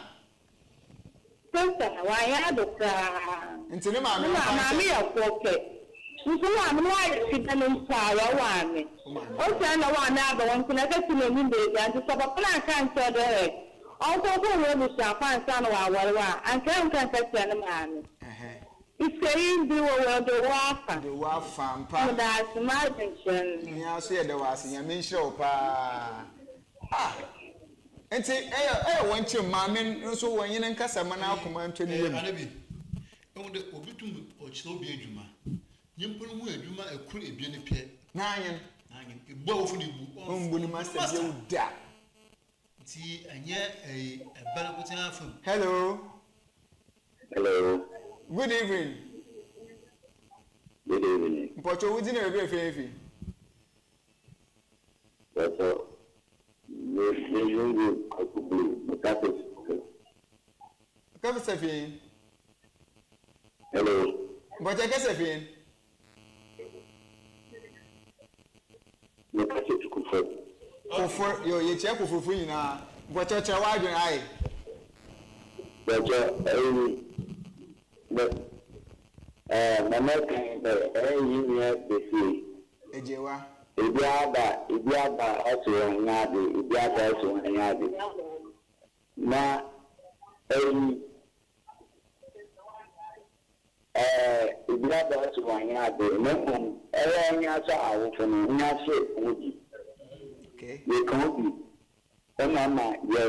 Sasa waya do ka. nti ne mami no mfa Mami nche ya kupe. I'm like sitting in fire one. Also, I know one other one can never see me in the and to stop a plan can't tell the head. Also, we shall find some of our and can't catch any man. It's saying do the water. The wife farm, pa. That's my attention. Yeah, I see the was in your main show, pa. And say, I want your mammy, so when you and Casamana come on to me. Anabi, on the Obitum or Chloe Juma. Yimpul Juma a cool a pier. Nine, a bow for the master, you da. See, and yet a bell from. Hello. Hello. Good evening. Good evening. But you wouldn't have been That's all. Hello. But I guess I've been. For your check for free now. But you're wide and I. But my mother came the sea. A jewa. Ibiaba also nyade, Ibiaba also nyade. Na Ibiaba also nyade. Nkom nya so awofo no nya so obi. Okay. Ye kan obi. Mama ye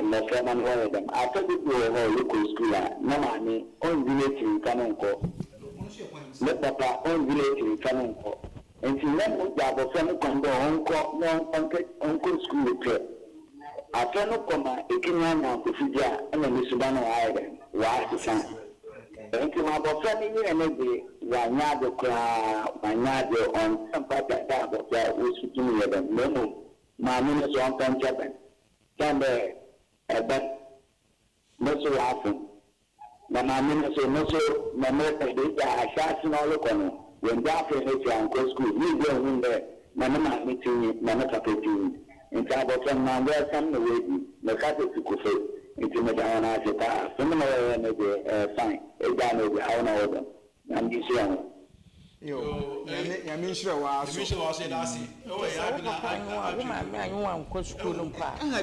no friend man one of them. After the go local school na mama on village kan nko. Le papa on village kan nko. And if you let me have a friend come down, uncle school trip. A friend of Coma, a Kenyan now to Fidia, and then Miss Subano Island, was the son. And to have a friend in you and maybe one yard of one yard on some part of that, but that was speaking with them. No, my minister on 1.7. Can there, but not so often. My minister, not so, my mother, they are shouting all over. When that friend is your uncle school, you go in there, Mamma meeting, Mamma Papeting, and Tabo from Manda, some way, the Catholic Kufu, into Madonna Zeta, similar fine, a down over our order. I'm just young. I mean, sure, was said, I see. Oh, I want to school and park. I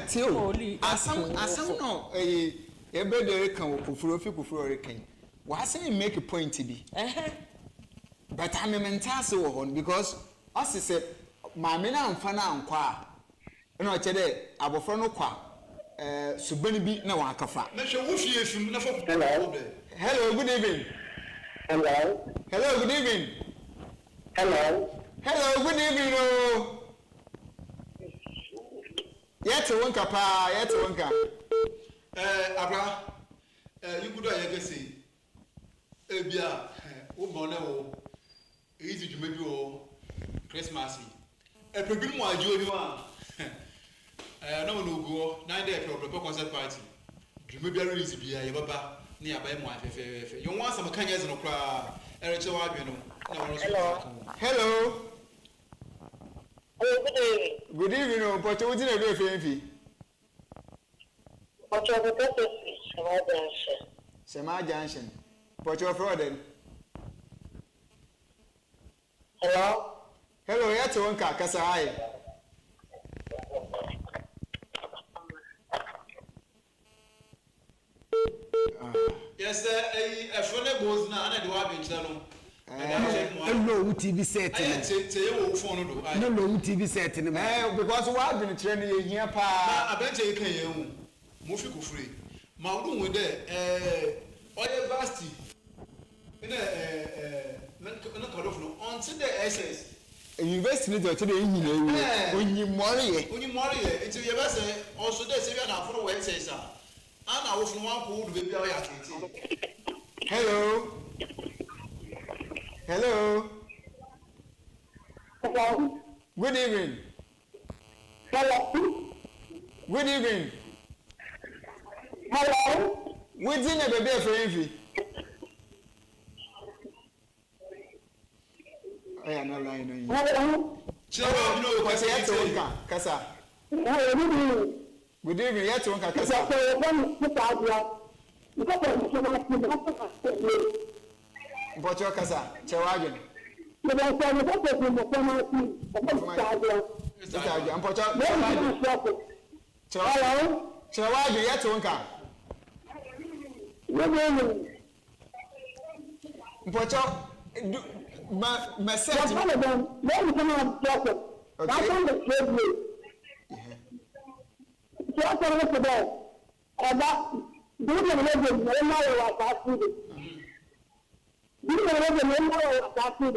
some know a better can for a king. Why say make a point to be? But I'm a mental one because as I said, my men and fan and qua. You know, today, our friend of qua, Subeni be no one cafa. Hello, good evening. Hello. Hello, good evening. Hello. Hello, good evening. Oh, yet one capa, yet one cap. Abra, you could I say, Ebia, Ubono. Easy to make you Christmas. A problem why you are. No go 9 days for the concert party. You may be a reason to be a baba nearby my fair. You want some canyons and cry. Hello. Hello. Good evening. Good evening, but you didn't do a favor. But you're the Sema Junction. But you're fraud then. Hello? Hello, yet one car, Kasai. Yes, sir. A friend goes now, and I do have in channel. No TV set. No TV set in because what been training here, pa. I bet you can move you free. My room with there, oil vasty. Until the SS. University today, when you marry, it's your best. Also, there's a for what says, and I was from one who would be very hello. Hello. Hello? Good evening. Hello? Good evening. Hello? What's in a baby for envy? I am not lying on you. Hello? What's yet to one Kasa? Good evening, yet to one Kasa. But your Kasa, Chawagan. The one from the purpose of the family, Chawadi yatonka. Mpocho ma set. Then we come out Joseph. That's on the trade way. Just on the bed. About doing the legend, no matter what I see. Doing the legend, no matter what I see.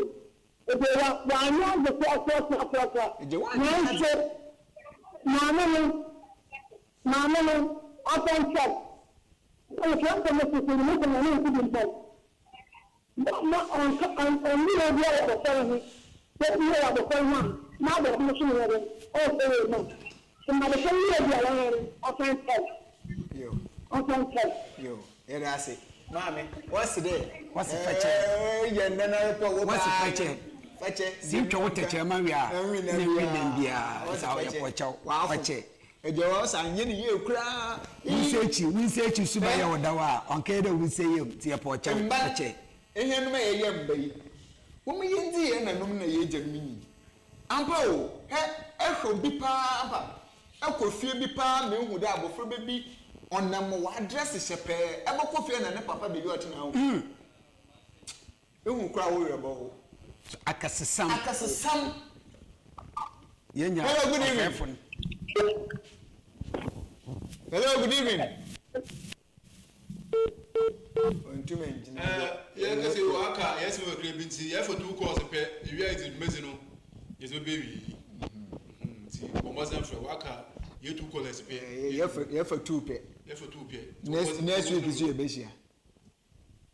If you want, why not the first. Mama, open check. I can't come to the look and I need to be done. Not on me, I the family. Let me have the phone one. Now the machine is all very much. So, my family is open check. Open check. Yo, here I say, Mammy, what's the day? What's the fetch? What's the fetch? Zip to what chairman we are. What's our watch? Ejo san yin ye kra we say chi suba ya odawa onke de we say yem tie pocha che ehia no ye yem bayi wo mi yindi ye nanom na ye jamini ampa o ehwo bi pa ampa ekofie bi pa me hu da abofro bi onam wa address shepe ebokofie na ne papa be bi otena ho ehu kra wo yebo ho akasesam yenya hello good evening. Hello, good evening. Yes, you are. Yes, we are craving tea. Yes, for 2 calls a pair. You are it Mezino. Yes, baby. Almost for Waka. You 2 calls a pair. You for 2 pair. Yes, for 2 pair. Next week is your best.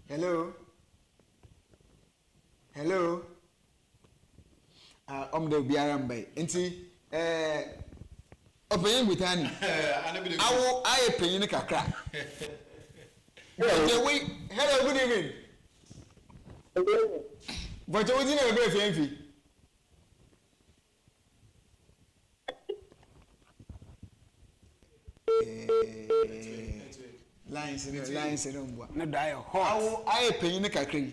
Hello. Hello. The Biarambe. Enti, Open with Annie. I pay in a crack. Hello, good evening. But you didn't have a very fancy. Lines in no die. How I pay in a crack. In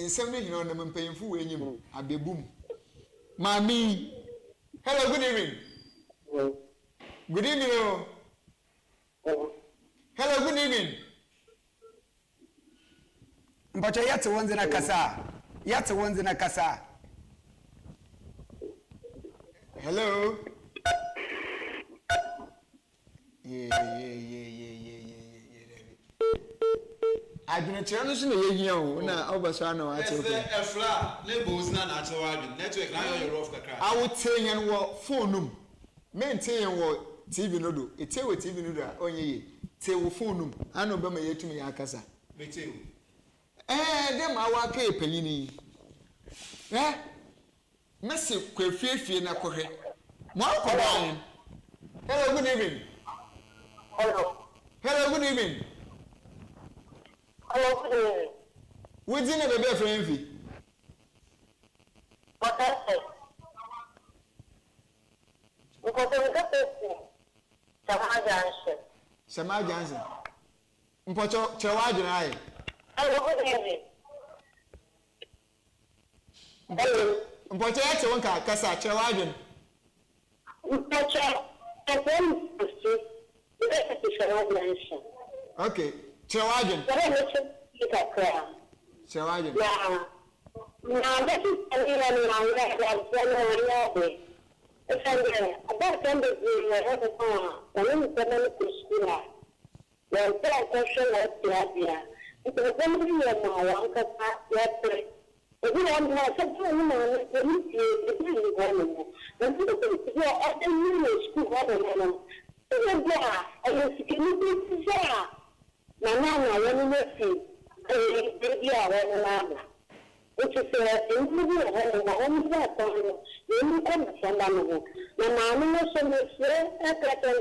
some million on them paying for when you have the boom. Mammy. Hello, good evening. Good evening. Hello, good evening. But you yet ones in a casa. Yet ones in a casa. Hello. Yeah. I do not challenge you. Now, Obasano, I tell you. A flat, labels, none at all. Network, now you're off the crack. I would say, and what phone maintain what TV no do. It's a TV no do. Oh, ye, tell phone. I know Bama yet to me, Akasa. Me too. Them our pay penny. Eh? Messi, Quafi, na Corre. Marco, hello, good evening. Hello, good evening. Hello, good evening. We didn't have a better friend. What is it? Because we got this thing. Sama Johnson. Mpocho, Chawajan. Hello, good evening. Hello. Mpocho, that's one car, Casa, Chawajan. Mpocho, okay, Chawajan. Chawajan. Yeah. Now, this is a little like it's about which is including a home that you come from Mamma. Mamma was a pattern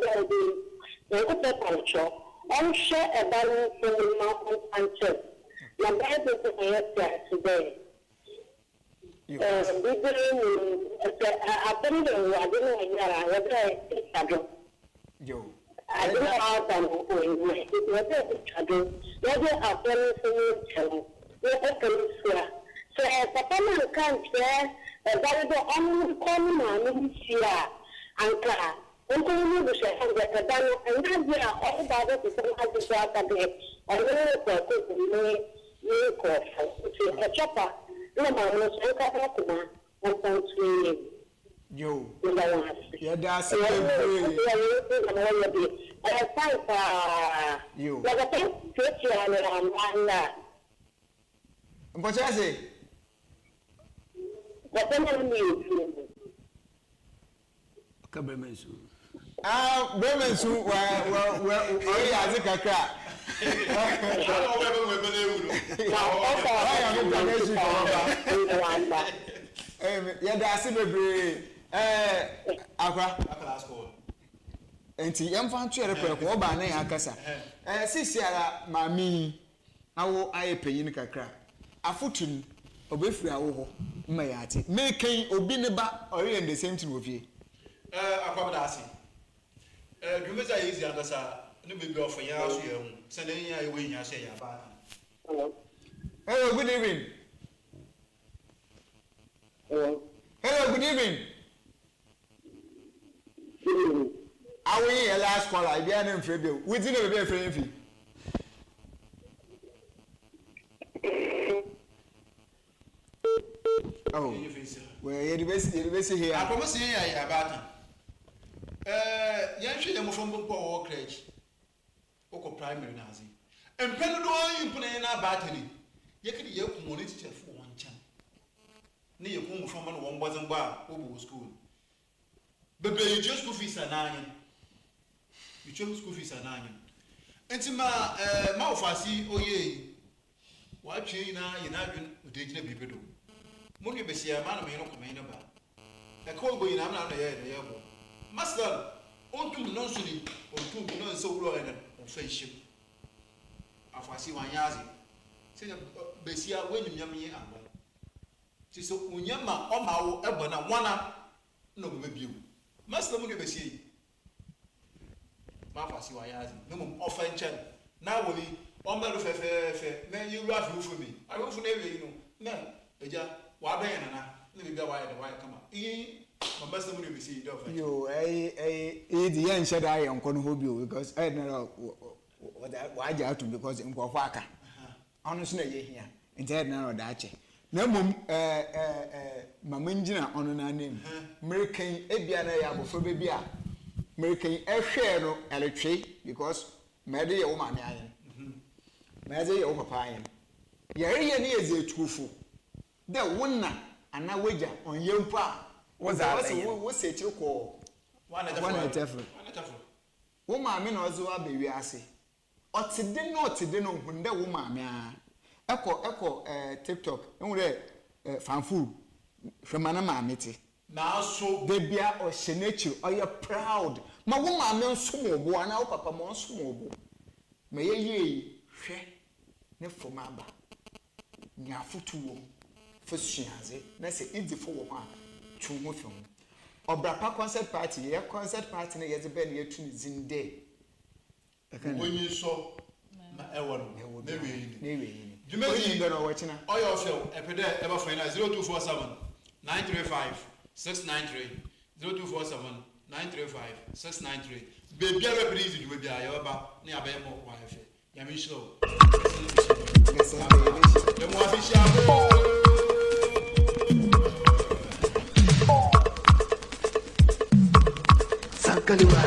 the culture. All share a balance in the mountain and church. My bad is today. We didn't apparently I didn't know I didn't have them going. It was a shadow. Whether our parents papa man can't say that the only common man is here and car. Uncle you say that and then there are all the people have to start a bit or no coffee. A chopper, no man was a 1.3. Yo. Yeah, that's it. You. Like I think 50 and But I say, but then I mean, women soon were as a crack. Yeah, that's it. Aqua. Enti yam fan chere pe ko ba na ya kasa sisi ara mami awo aye panyin kakra afutun obefiri awo ho mma ya ate meken obi ne ba ori and the same thing ofie akwa da ase dumeza easy akasa no bebi ofo ya so ya hu se na yin ya we nya se ya ba. Hello, good evening. Hello, good evening. I will hear last call. I be an inferior. We didn't be a friend. Oh, well, you're the best here. I promise you, I about it. Young children from Bumpo Crèche, Oko Primary Nazi. And Penadol, you put in our battery. You can hear monitor for one chan. Near home from one wasn't bar, Obo school. But you just go fees and iron. You chose school fees and iron. And to my mouth, I see, oh, ye. What you now, you're not going to take the people. Money be see a man may not complain about. A cold boy in Amna, the elbow. Master, on to nonsense, or to no so low and friendship. If I see one yazi, say, Bessia, when you yammy and one. So, Unyama, Oma, Ebona, one, no, maybe you. Master Money be see. Maffa see one yazi, no offense. Now, will he, on the fair, man, you laugh for me. I won't for never, you know. No, Eja. Why be na? Let me be why come up. My best money be see do. You the yen shed I am kon hobby because I don't know why you have to because in Kwaka. Honestly here. Instead now that. No mum Mamingina on an name. American Ebiana Yabo for baby. American a share no electric because Mary Oman. Mary Opapian. Yari is a truthful. The one and now wager on Yampa was a choco. One at effort. Woman, I mean, also a baby, I say. Or today, not today, no, when the woman, echo, TikTok, and fan food from Manama, Mitty. Now, so baby, or Shenachu, are you proud? My woman, no small, one out, Papa, more small. May ye, share, ne for Mamba. Nyafutu. First she has it. Let's say it's the 4 1 2 with him. OBRAPA concert party, yeah, concert party, yes, a bed, yet in day. When you saw my ever, maybe you may be watching all your show, a pedet ever find 0247 935 693 0247 935 693. Baby, I please you will be a yoba near Bemo wife. Yami show. The more official. Sankaliwa.